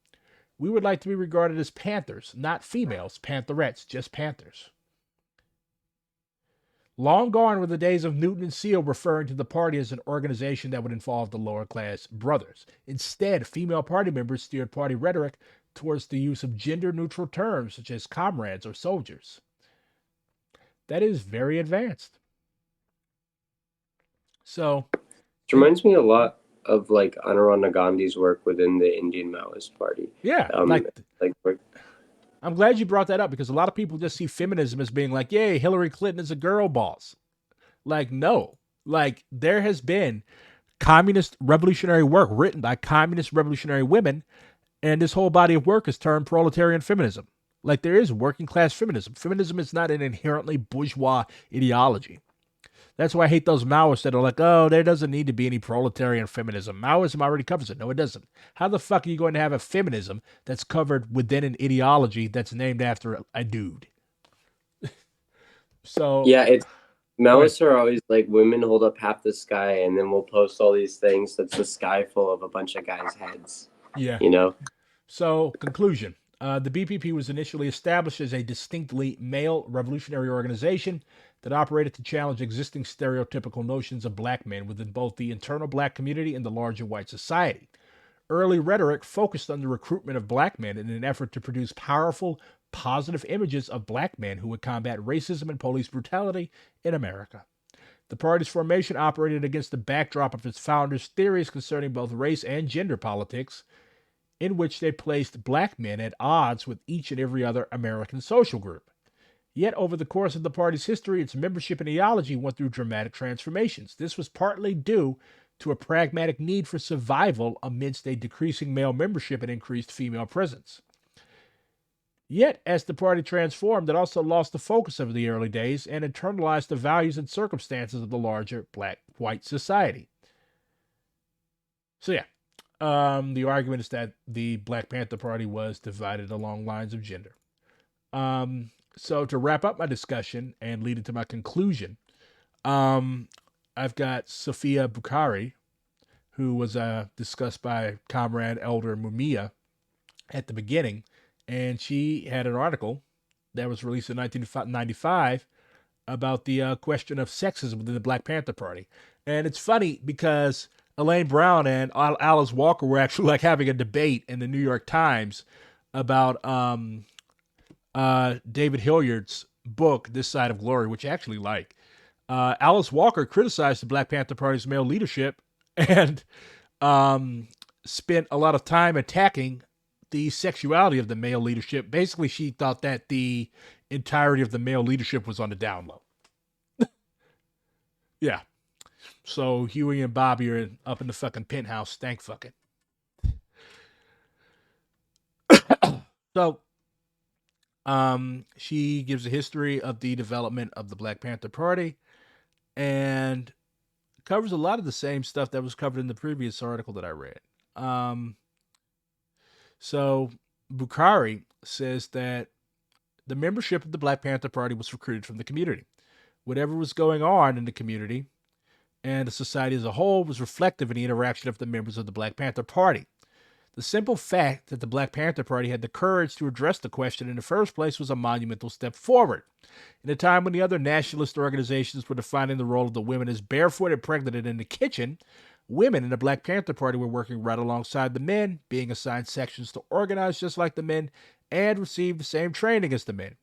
S1: We would like to be regarded as panthers, not females, pantherettes, just panthers." Long gone were the days of Newton and Seal referring to the party as an organization that would involve the lower class brothers. Instead, female party members steered party rhetoric towards the use of gender-neutral terms such as comrades or soldiers. That is very advanced. So
S2: It reminds me a lot of like Anirban Gandhi's work within the Indian Maoist Party.
S1: yeah,
S2: Like
S1: I'm glad you brought that up because a lot of people just see feminism as being like, yay, Hillary Clinton is a girl boss. Like, no. Like, there has been communist revolutionary work written by communist revolutionary women, and this whole body of work is termed proletarian feminism. Like, there is working class feminism. Feminism is not an inherently bourgeois ideology. That's why I hate those Maoists that are like, oh, there doesn't need to be any proletarian feminism. Maoism already covers it. No, it doesn't. How the fuck are you going to have a feminism that's covered within an ideology that's named after a dude? So
S2: yeah, it's
S1: go ahead.
S2: Maoists are always like women hold up half the sky, and then we'll post all these things that's the sky full of a bunch of guys' heads.
S1: Yeah.
S2: You know.
S1: So, conclusion. The BPP was initially established as a distinctly male revolutionary organization that operated to challenge existing stereotypical notions of black men within both the internal black community and the larger white society. Early rhetoric focused on the recruitment of black men in an effort to produce powerful, positive images of black men who would combat racism and police brutality in America. The party's formation operated against the backdrop of its founders' theories concerning both race and gender politics, in which they placed black men at odds with each and every other American social group. Yet, over the course of the party's history, its membership and ideology went through dramatic transformations. This was partly due to a pragmatic need for survival amidst a decreasing male membership and increased female presence. Yet, as the party transformed, it also lost the focus of the early days and internalized the values and circumstances of the larger black white society. So, yeah, the argument is that the Black Panther Party was divided along lines of gender. So to wrap up my discussion and lead into my conclusion, I've got Sophia Bukhari, who was discussed by Comrade Elder Mumia at the beginning, and she had an article that was released in 1995 about the question of sexism within the Black Panther Party. And it's funny because Elaine Brown and Alice Walker were actually like having a debate in the New York Times about David Hilliard's book, This Side of Glory, which I actually like. Alice Walker criticized the Black Panther Party's male leadership and spent a lot of time attacking the sexuality of the male leadership. Basically, she thought that the entirety of the male leadership was on the down low. Yeah. So Huey and Bobby are up in the fucking penthouse stank fucking. So she gives a history of the development of the Black Panther Party and covers a lot of the same stuff that was covered in the previous article that I read. So Bukhari says that the membership of the Black Panther Party was recruited from the community. Whatever was going on in the community and the society as a whole was reflective in the interaction of the members of the Black Panther Party. The simple fact that the Black Panther Party had the courage to address the question in the first place was a monumental step forward. In a time when the other nationalist organizations were defining the role of the women as barefoot and pregnant and in the kitchen, women in the Black Panther Party were working right alongside the men, being assigned sections to organize just like the men, and receive the same training as the men.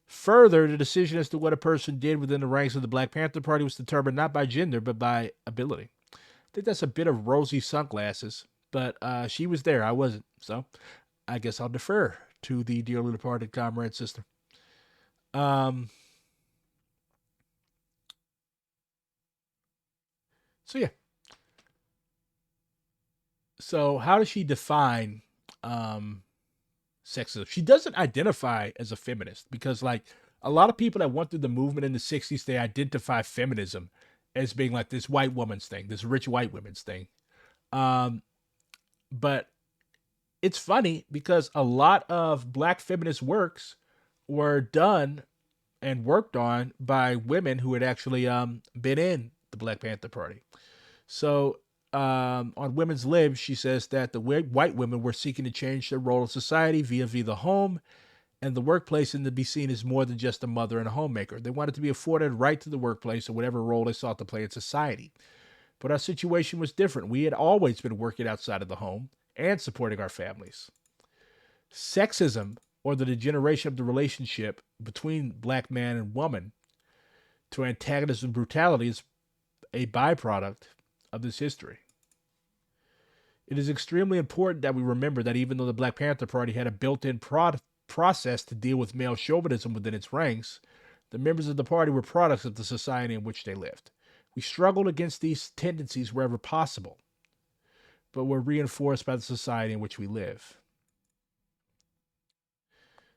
S1: Further, the decision as to what a person did within the ranks of the Black Panther Party was determined not by gender, but by ability. I think that's a bit of rosy sunglasses, but she was there. I wasn't. So I guess I'll defer to the dearly departed comrade sister. So yeah. So how does she define sexism? She doesn't identify as a feminist because, like, a lot of people that went through the movement in the 60s, they identify feminism as being like this white woman's thing, this rich white women's thing. But it's funny because a lot of black feminist works were done and worked on by women who had actually been in the Black Panther Party. So on Women's Lib, she says that the white women were seeking to change their role in society via the home and the workplace and to be seen as more than just a mother and a homemaker. They wanted to be afforded right to the workplace or whatever role they sought to play in society. But our situation was different. We had always been working outside of the home and supporting our families. Sexism, or the degeneration of the relationship between black man and woman to antagonism and brutality, is a byproduct of this history. It is extremely important that we remember that even though the Black Panther Party had a built-in process to deal with male chauvinism within its ranks, the members of the party were products of the society in which they lived. We struggled against these tendencies wherever possible, but were reinforced by the society in which we live.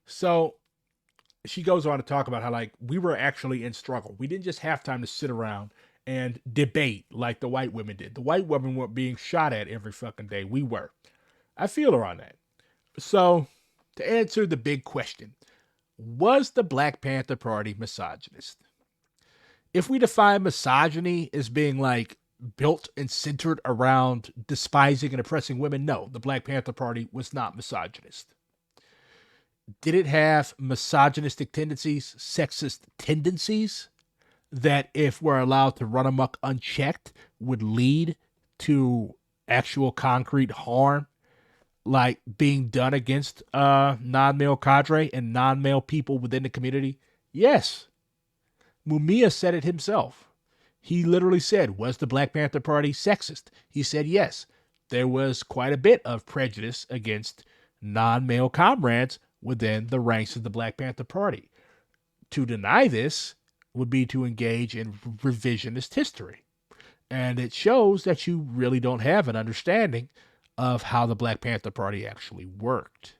S1: So she goes on to talk about how, like, we were actually in struggle. We didn't just have time to sit around and debate like the white women did. The white women weren't being shot at every fucking day. We were. I feel her on that. So, to answer the big question, was the Black Panther Party misogynist? If we define misogyny as being like built and centered around despising and oppressing women, no, the Black Panther Party was not misogynist. Did it have misogynistic tendencies, sexist tendencies that, if we're allowed to run amok unchecked, would lead to actual concrete harm, like being done against non-male cadre and non-male people within the community? Yes. Mumia said it himself. He literally said, was the Black Panther Party sexist? He said yes. There was quite a bit of prejudice against non-male comrades within the ranks of the Black Panther Party. To deny this would be to engage in revisionist history. And it shows that you really don't have an understanding of how the Black Panther Party actually worked.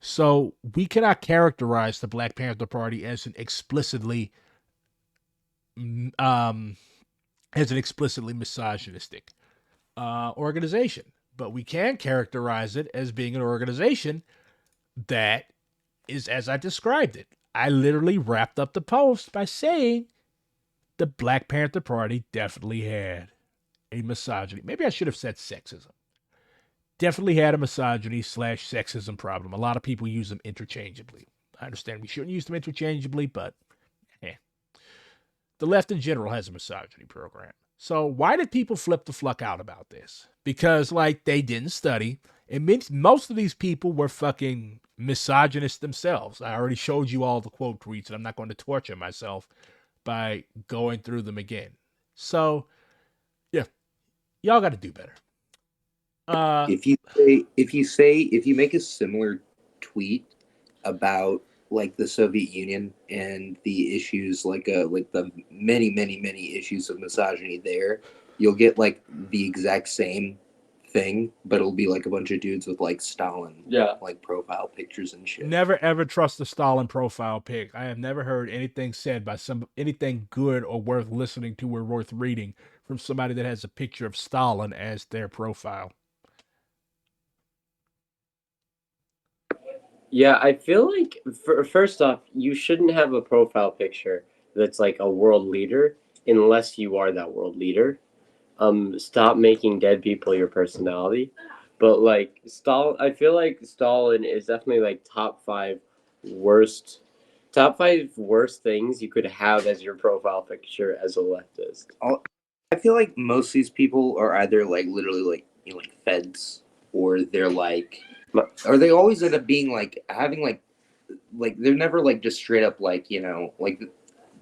S1: So we cannot characterize the Black Panther Party as an explicitly misogynistic organization, but we can characterize it as being an organization that is as I described it. I literally wrapped up the post by saying the Black Panther Party definitely had a misogyny. Maybe I should have said sexism. Definitely had a misogyny / sexism problem. A lot of people use them interchangeably. I understand we shouldn't use them interchangeably, but the left in general has a misogyny program. So why did people flip the fuck out about this? Because, like, they didn't study. And most of these people were fucking misogynists themselves. I already showed you all the quote tweets, and I'm not going to torture myself by going through them again. So, yeah, y'all got to do better.
S3: If you make a similar tweet about like the Soviet Union and the issues like the many issues of misogyny there, you'll get like the exact same thing, but it'll be like a bunch of dudes with like Stalin like profile pictures and shit.
S1: Never ever trust the Stalin profile pic. I have never heard anything said by anything good or worth listening to or worth reading from somebody that has a picture of Stalin as their profile.
S2: Yeah, I feel like first off, you shouldn't have a profile picture that's like a world leader unless you are that world leader. Stop making dead people your personality. But like Stalin, I feel like Stalin is definitely like top five worst things you could have as your profile picture as a leftist.
S3: I feel like most of these people are either like literally like like feds, or they're like, or they always end up being like having like they're never like just straight up like like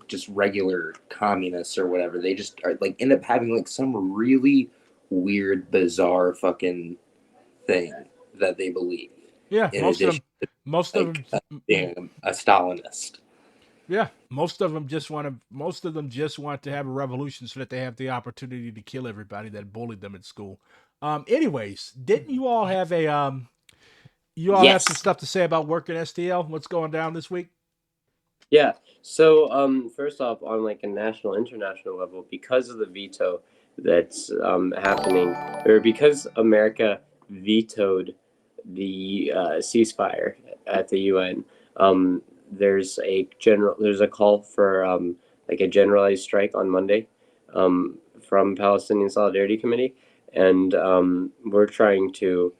S3: just regular communists or whatever. They just are like end up having like some really weird, bizarre fucking thing that they believe.
S1: Yeah, most of them
S3: being a Stalinist.
S1: Yeah, most of them just want to have a revolution so that they have the opportunity to kill everybody that bullied them at school. Anyways, didn't you all have a have some stuff to say about work at STL? What's going down this week?
S2: Yeah. So first off, on like a national, international level, because of the veto that's happening, or because America vetoed the ceasefire at the UN, there's a call for like a generalized strike on Monday from Palestinian Solidarity Committee, and we're trying to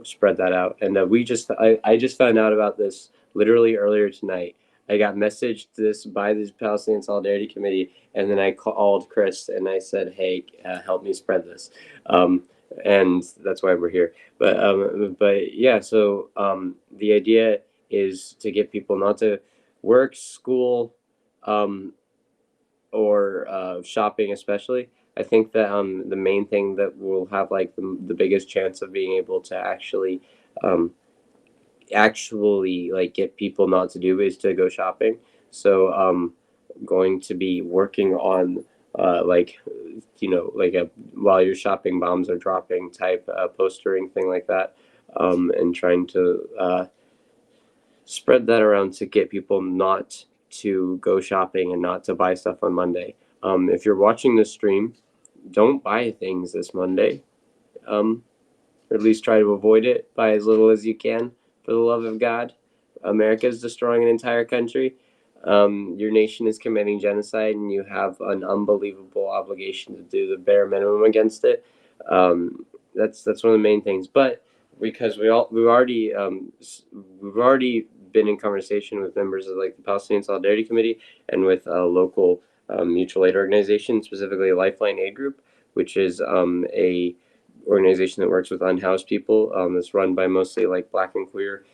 S2: spread that out. And I just found out about this literally earlier tonight. I got messaged this by the Palestinian Solidarity Committee, and then I called Chris and I said, "Hey, help me spread this," and that's why we're here. But yeah, so the idea is to get people not to work, school, or shopping especially. I think that the main thing that will have like the biggest chance of being able to um, actually like get people not to do is to go shopping. So going to be working on like like a while you're shopping bombs are dropping type postering thing like that, and trying to spread that around to get people not to go shopping and not to buy stuff on Monday. If you're watching this stream, don't buy things this Monday. Or at least try to avoid it by as little as you can, for the love of God. America is destroying an entire country. Your nation is committing genocide, and you have an unbelievable obligation to do the bare minimum against it. That's one of the main things. But because we've already been in conversation with members of like the Palestinian Solidarity Committee and with a local mutual aid organization, specifically a Lifeline Aid Group, which is a organization that works with unhoused people. It's run by mostly like Black and queer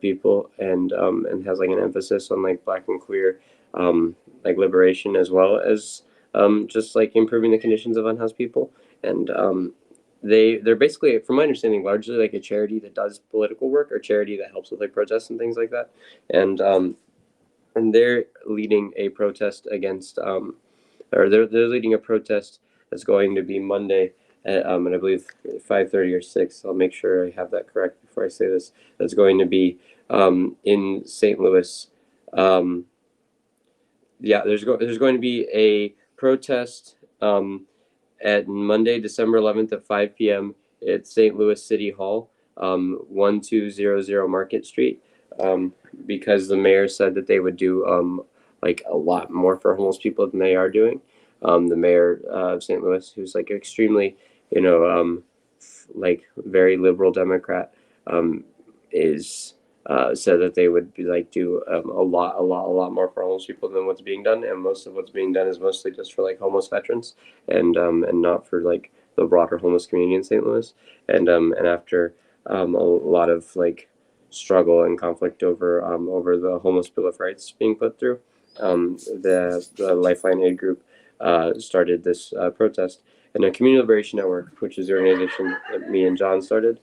S2: people, and has like an emphasis on like Black and queer like liberation, as well as just like improving the conditions of unhoused people. And they're basically, from my understanding, largely like a charity that does political work, or charity that helps with like protests and things like that. And they're leading a protest against or they're leading a protest that's going to be Monday at and I believe 5:30 or 6. I'll make sure I have that correct before I say this. That's going to be in St. Louis. Um, yeah, there's going to be a protest at Monday, December 11th at 5 p.m. at St. Louis City Hall, 1200 Market Street, because the mayor said that they would do like a lot more for homeless people than they are doing. The mayor of St. Louis, who's like extremely, like very liberal Democrat, is said that they would be like do a lot more for homeless people than what's being done, and most of what's being done is mostly just for like homeless veterans, and not for like the broader homeless community in St. Louis. And after a lot of like struggle and conflict over the homeless bill of rights being put through, the Lifeline Aid Group started this protest. And a Community Liberation Network, which is the organization that me and John started,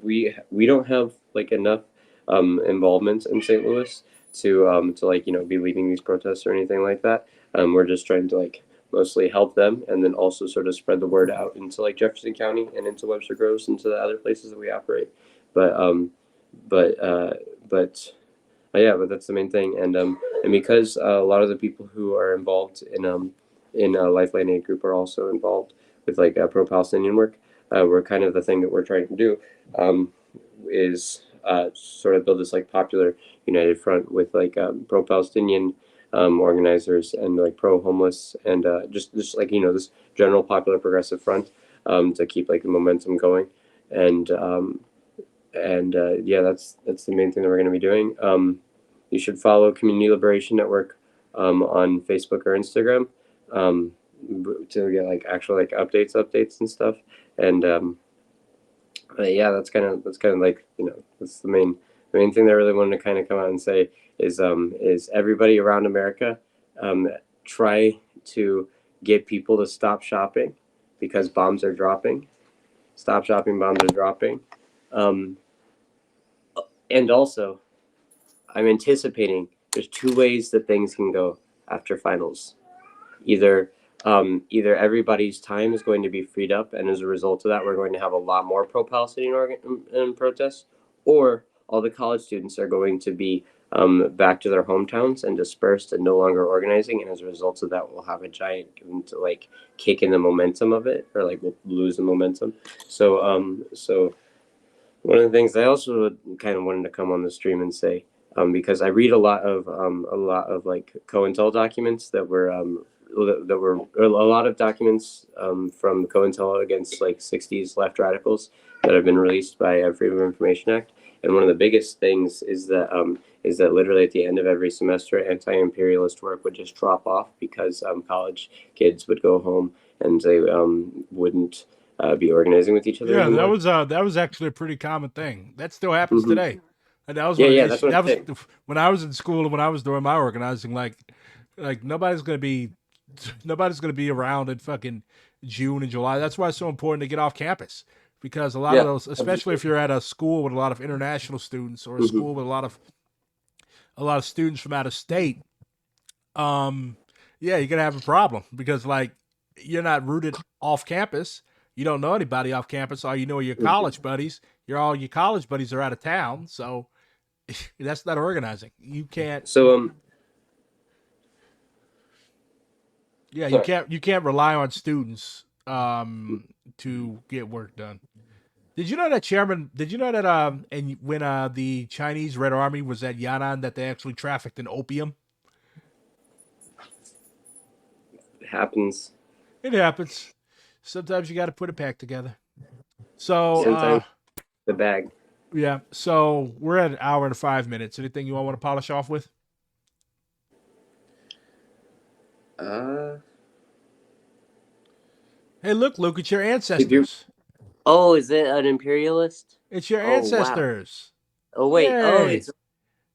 S2: we don't have like enough involvement in St. Louis to like be leading these protests or anything like that. We're just trying to like mostly help them, and then also sort of spread the word out into like Jefferson County and into Webster Groves and to the other places that we operate. But but uh, but yeah, but that's the main thing. And because a lot of the people who are involved in Lifeline Aid Group are also involved with like pro-Palestinian work. We're kind of the thing that we're trying to do is sort of build this like popular united front with like pro-Palestinian organizers and like pro-homeless, and just like this general popular progressive front, to keep like the momentum going. And yeah, that's the main thing that we're going to be doing. You should follow Community Liberation Network on Facebook or Instagram, to get like actual like updates and stuff. And yeah, that's kind of like that's the main thing that I really wanted to kind of come out and say is everybody around America, try to get people to stop shopping because bombs are dropping. Stop shopping, bombs are dropping. And also, I'm anticipating there's two ways that things can go after finals. Either either everybody's time is going to be freed up, and as a result of that, we're going to have a lot more pro-Palestinian protests, or all the college students are going to be back to their hometowns and dispersed and no longer organizing, and as a result of that, we'll have a giant like kick in the momentum of it, or like we'll lose the momentum. So one of the things I also kind of wanted to come on the stream and say, because I read a lot of like COINTEL documents that were a lot of documents from COINTEL against like 60s left radicals that have been released by Freedom of Information Act. And one of the biggest things is that literally at the end of every semester, anti-imperialist work would just drop off because college kids would go home and they wouldn't be organizing with each other
S1: Yeah,
S2: anymore.
S1: that was actually a pretty common thing. That still happens
S2: Mhm.
S1: today. And that was
S2: Yeah,
S1: one of the
S2: yeah, that's
S1: issues.
S2: what I'm
S1: That was
S2: saying.
S1: when I was in school and when I was doing my organizing. Like nobody's going to be Nobody's going to be around in fucking June and July. That's why it's so important to get off campus, because a lot of
S2: Yeah.
S1: those, especially if you're at a school with a lot of international students or a
S2: Mhm.
S1: school with a lot of students from out of state, yeah, you're gonna have a problem because like you're not rooted off campus. You don't know anybody off campus. All you know are your college buddies. All your college buddies are out of town, so that's not organizing. You can't.
S2: So
S1: Yeah,
S2: sorry.
S1: you can't rely on students to get work done. Did you know that chairman? Did you know that and when the Chinese Red Army was at Yan'an, that they actually trafficked in opium?
S2: It happens.
S1: It happens. Sometimes you got to put it back together. So
S2: Sometimes the bag.
S1: yeah. So we're at an hour and 5 minutes. Anything you all want to polish off with? Hey, look, Luke, it's your ancestors.
S2: Oh, is it an imperialist?
S1: It's your
S2: Oh, wow.
S1: ancestors.
S2: Oh wait. Oh,
S1: Yay.
S2: it's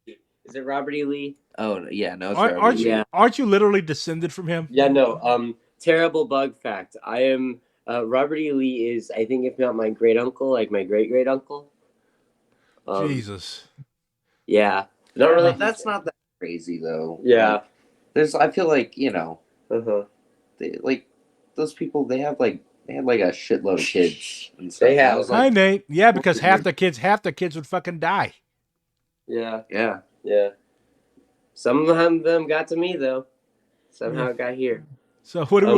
S2: is it Robert E. Lee?
S3: Oh yeah, no, it's
S1: Aren't,
S3: Robert
S1: aren't
S3: E.
S1: you
S2: Yeah.
S1: aren't you literally descended from him?
S2: Yeah, no. Terrible bug fact. I am Robert E. Lee is, I think, if not my great uncle, like my great great uncle.
S1: Jesus.
S2: Yeah. Not really.
S3: That's not that crazy though.
S2: Yeah.
S3: Like, I feel like
S2: Uh-huh.
S3: like those people they had like a shitload of kids and stuff.
S2: They have.
S3: I was
S1: Hi,
S3: like,
S1: Nate. Yeah, because half the kids would fucking die.
S2: Yeah.
S3: yeah.
S2: Yeah. Some of them got to me though. Somehow it got here.
S1: So what do we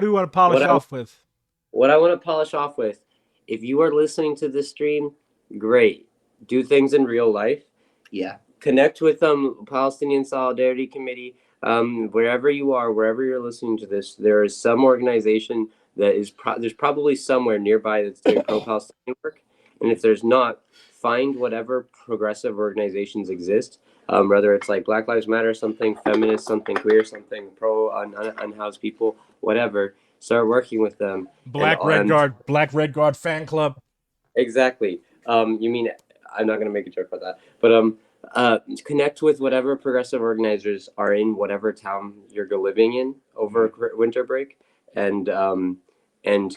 S1: want to polish off with?
S2: What I want to polish off with, if you are listening to this stream, great. Do things in real life.
S3: Yeah.
S2: Connect with Palestinian Solidarity Committee. Wherever you are, wherever you're listening to this, there is some organization that is there's probably somewhere nearby that's doing pro-Palestinian work. And if there's not, find whatever progressive organizations exist. Whether it's like Black Lives Matter, something feminist, something queer, something pro unhoused people, whatever. Start working with them.
S1: Black Red Guard fan club.
S2: Exactly. You mean I'm not gonna make a joke about that, but connect with whatever progressive organizers are in whatever town you're living in over winter break, and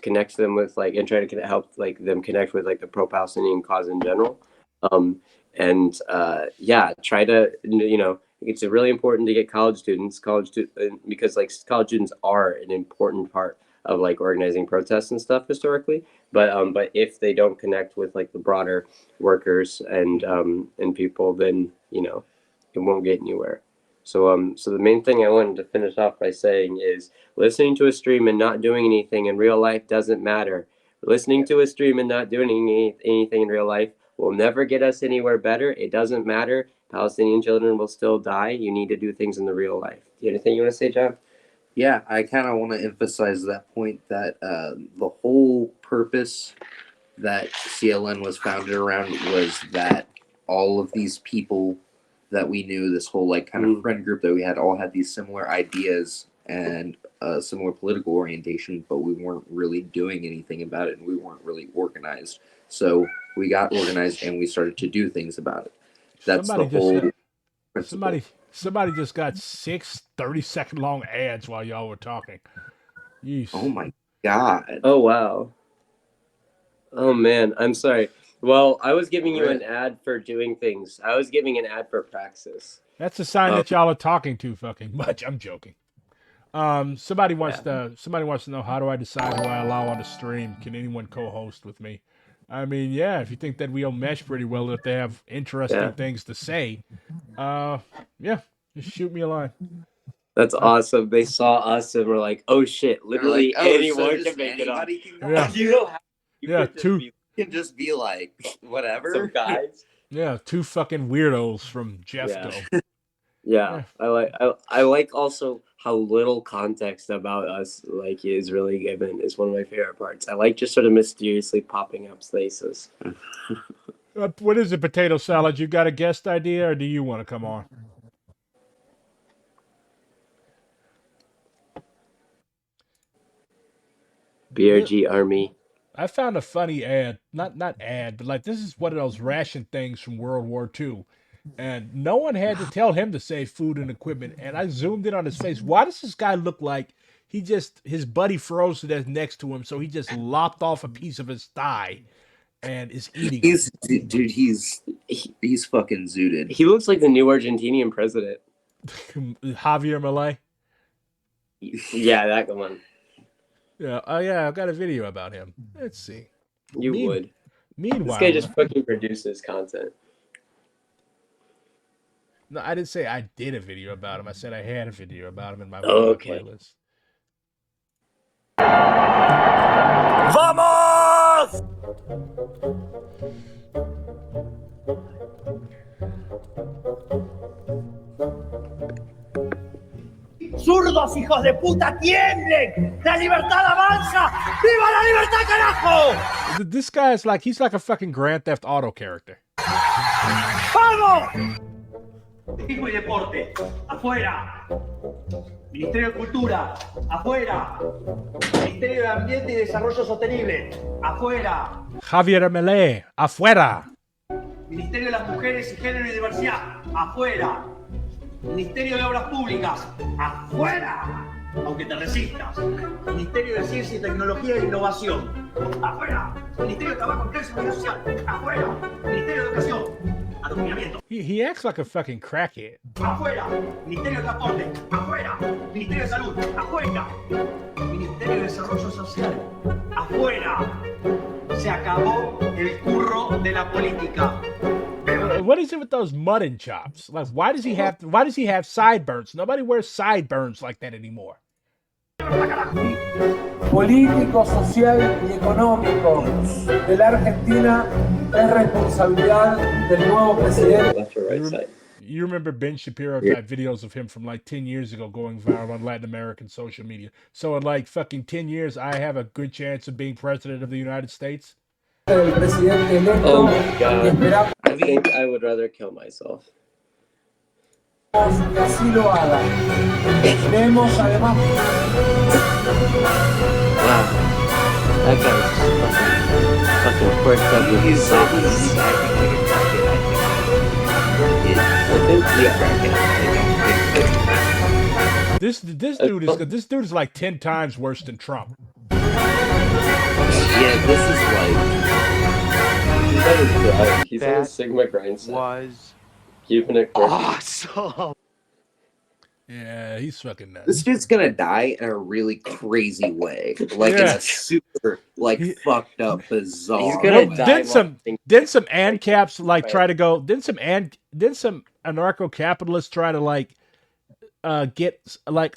S2: connect them with and try to help them connect with the pro-Palestinian cause in general. Try to it's really important to get college students because college students are an important part of organizing protests and stuff historically, but if they don't connect with the broader workers and people, then it won't get anywhere. So the main thing I wanted to finish off by saying is listening to a stream and not doing anything in real life doesn't matter. Listening to a stream and not doing anything in real life will never get us anywhere better. It doesn't matter. Palestinian children will still die. You need to do things in the real life. Do you have anything you want to say, John?
S3: Yeah, I kind of want to emphasize that point that the whole purpose that CLN was founded around was that all of these people that we knew, this whole kind of friend group that we had, all had these similar ideas and similar political orientation, but we weren't really doing anything about it, and we weren't really organized. So we got organized and we started to do things about it. That's the whole principle.
S1: Somebody just got 6 30-second long ads while y'all were talking. Yeesh.
S3: Oh my God.
S2: Oh wow. Oh man, I'm sorry. Well, I was giving you an ad for doing things. I was giving an ad for praxis.
S1: That's a sign that y'all are talking too fucking much. I'm joking. Somebody wants to know, how do I decide who I allow on the stream? Can anyone co-host with me? I mean, yeah, if you think that we'll mesh pretty well, if they have interesting things to say, yeah, just shoot me a line.
S2: That's awesome. They saw us and were like, "Oh shit! Literally anyone can make it on."
S1: Yeah.
S2: You don't have.
S3: You can just be like whatever.
S2: Some guys.
S1: Yeah, 2 fucking weirdos from Jeffco.
S2: Yeah. I like also how little context about us is really given. Is one of my favorite parts. I like just sort of mysteriously popping up places.
S1: What is it, potato salad? You got a guest idea, or do you want to come on?
S2: BRG Army.
S1: I found a funny ad. Not ad, but this is one of those ration things from World War II. And no one had to tell him to save food and equipment. And I zoomed in on his face. Why does this guy look like his buddy froze to death next to him, so he just lopped off a piece of his thigh and is eating
S3: He's dude. He's fucking zooted.
S2: He looks like the new Argentinian president.
S1: Javier Milei.
S2: Yeah, that one.
S1: Yeah. Oh yeah, I've got a video about him. Let's see.
S2: You would.
S1: Meanwhile,
S2: This guy just fucking produces content.
S1: No, I didn't say I did a video about him. I said I had a video about him in my
S2: Okay.
S1: playlist.
S7: ¡Vamos! ¡Zurdos, hijos de puta, tiemblen! ¡La libertad avanza! ¡Viva la libertad, carajo!
S1: This guy is like, he's like a fucking Grand Theft Auto character.
S7: ¡Vamos! Turismo y deporte, afuera. Ministerio de Cultura, afuera. Ministerio de Ambiente y Desarrollo Sostenible, afuera.
S1: Javier Milei, afuera.
S7: Ministerio de las Mujeres y Género y Diversidad, afuera. Ministerio de Obras Públicas, afuera. Aunque te resistas. Ministerio de Ciencia y Tecnología e Innovación, afuera. Ministerio de Trabajo, Empleo y Seguridad Social, afuera. Ministerio de Educación, adoctrinamiento.
S1: He acts like a fucking crackhead.
S7: Afuera. Ministerio de Transporte, afuera. Ministerio de Salud, afuera. Ministerio de Desarrollo Social, afuera. Se acabó el curro de la política.
S1: What is it with those mutton chops? Like, why does he have sideburns? Nobody wears sideburns like that anymore.
S8: Político, social y económico de la Argentina es responsabilidad del nuevo presidente.
S2: Left or right side.
S1: You remember Ben Shapiro type videos of him from like 10 years ago going viral on Latin American social media. So in like fucking 10 years, I have a good chance of being president of the United States.
S8: El presidente electo
S2: Oh my
S8: y
S2: god.
S8: esperamos
S2: I think I would rather kill myself.
S8: que así lo haga. Tenemos además
S2: Wow. That guy's fucking quirked up with his
S3: He's acting like a crackhead. I think
S2: I think
S1: This dude is like 10 times worse than Trump.
S3: Yeah, this is like.
S2: he's on his grind. He's on
S9: That
S2: his Sigma grind set.
S9: was
S2: Keeping it quirky.
S9: awesome.
S1: Yeah, he's fucking nuts.
S3: This dude's gonna die in a really crazy way, like in
S1: Yeah.
S3: a super, like fucked up, bizarre.
S2: He's gonna
S3: way.
S2: die.
S1: Then some ANCAPs like try to go. Then some anarcho-capitalists try to like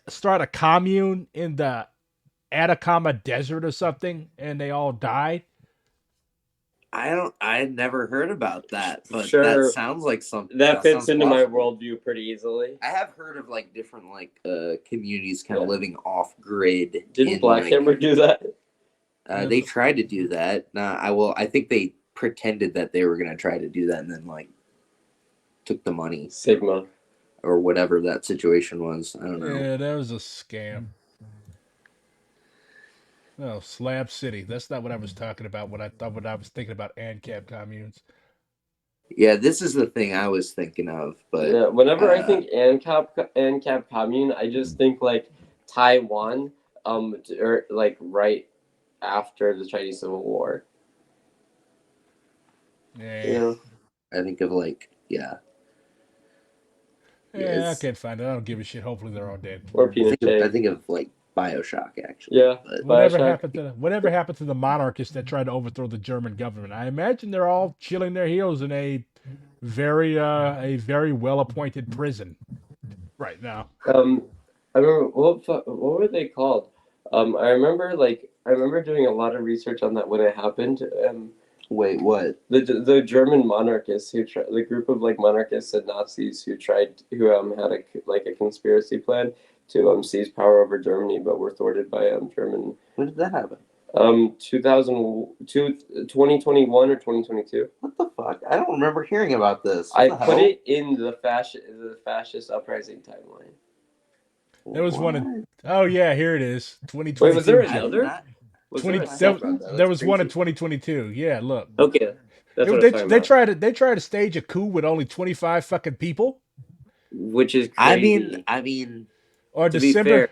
S1: start a commune in the Atacama Desert or something, and they all died.
S3: I had never heard about that, but
S2: Sure.
S3: that sounds like something
S2: That fits
S3: sounds
S2: into my
S3: plausible.
S2: worldview pretty easily.
S3: I have heard of like different communities kind of
S2: Yeah.
S3: living off grid.
S2: Didn't Black Hammer do that?
S3: They tried to do that. I think they pretended that they were gonna try to do that, and then like took the money
S2: Sigma.
S3: or whatever that situation was. I don't know.
S1: Yeah, that was a scam. No, Slab City. That's not what I was talking about when I was thinking about ANCAP communes.
S3: Yeah, this is the thing I was thinking of, but
S2: Yeah, whenever I think ANCAP commune, I just think like Taiwan, or like right after the Chinese Civil War.
S1: Yeah,
S2: You know?
S3: I think of like
S1: yeah, I
S3: it's-
S1: can't find it. I don't give a shit. Hopefully they're all dead.
S2: Or
S3: I think
S2: Pinochet.
S3: of like BioShock actually.
S2: Yeah.
S3: But
S1: Whatever
S2: Bioshock.
S1: happened to the monarchists that tried to overthrow the German government? I imagine they're all chilling their heels in a very well appointed prison right now.
S2: I remember what were they called? I remember doing a lot of research on that when it happened.
S3: wait, what?
S2: The German monarchists the group of like monarchists and Nazis who had a conspiracy plan to seize power over Germany, but were thwarted by German.
S3: When did that happen?
S2: 2021 or 2022.
S3: What the fuck? I don't remember hearing about this.
S2: I
S3: What the
S2: put
S3: hell?
S2: it in the fascist uprising timeline.
S1: There was one.
S3: What?
S1: Oh yeah, here it is. 2022.
S2: Wait, was there
S3: I did
S2: another?
S3: not-
S2: Was
S1: 20,
S2: there a
S1: there,
S2: second?
S1: there was one in
S3: crazy.
S1: 2022. Yeah, look.
S2: Okay. That's what I'm talking
S1: They
S2: about.
S1: tried to stage a coup with only 25 fucking people
S2: Which is
S3: I
S2: crazy.
S3: mean,
S1: on
S2: To be fair,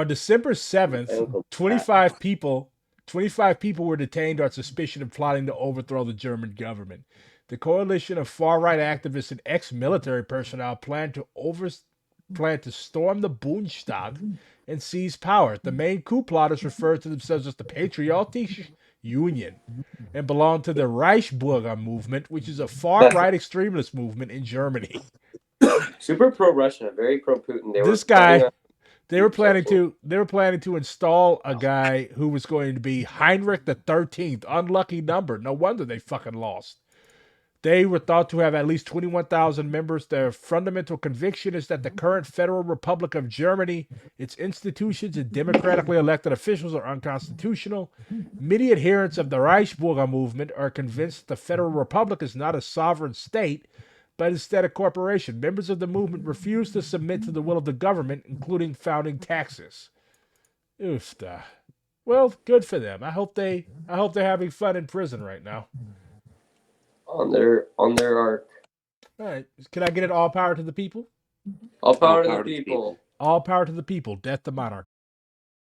S1: December
S2: my
S1: 7th.
S2: uncle
S1: 25 people 25 people were detained on suspicion of plotting to overthrow the German government. The coalition of far-right activists and ex-military personnel planned to storm the Bundestag and seize power. The main coup plotters referred to themselves as the Patriotische Union and belonged to the Reichsbürger movement, which is a far-right extremist movement in Germany.
S2: super pro Russia, very pro Putin. They were
S1: This
S2: planning
S1: guy,
S2: on
S1: they were planning to install a guy who was going to be Heinrich the 13th. Unlucky number. No wonder they fucking lost. They were thought to have at least 21,000 members. Their fundamental conviction is that the current Federal Republic of Germany, its institutions, and democratically elected officials are unconstitutional. Many adherents of the Reichsbürger movement are convinced the Federal Republic is not a sovereign state, but instead a corporation. Members of the movement refuse to submit to the will of the government, including founding taxes. Oofda. Well, good for them. I hope they're having fun in prison right now.
S2: on their arc.
S1: All right. Can I get it all power to the people?
S2: All power to the people.
S1: All power to the people. Death to monarchy.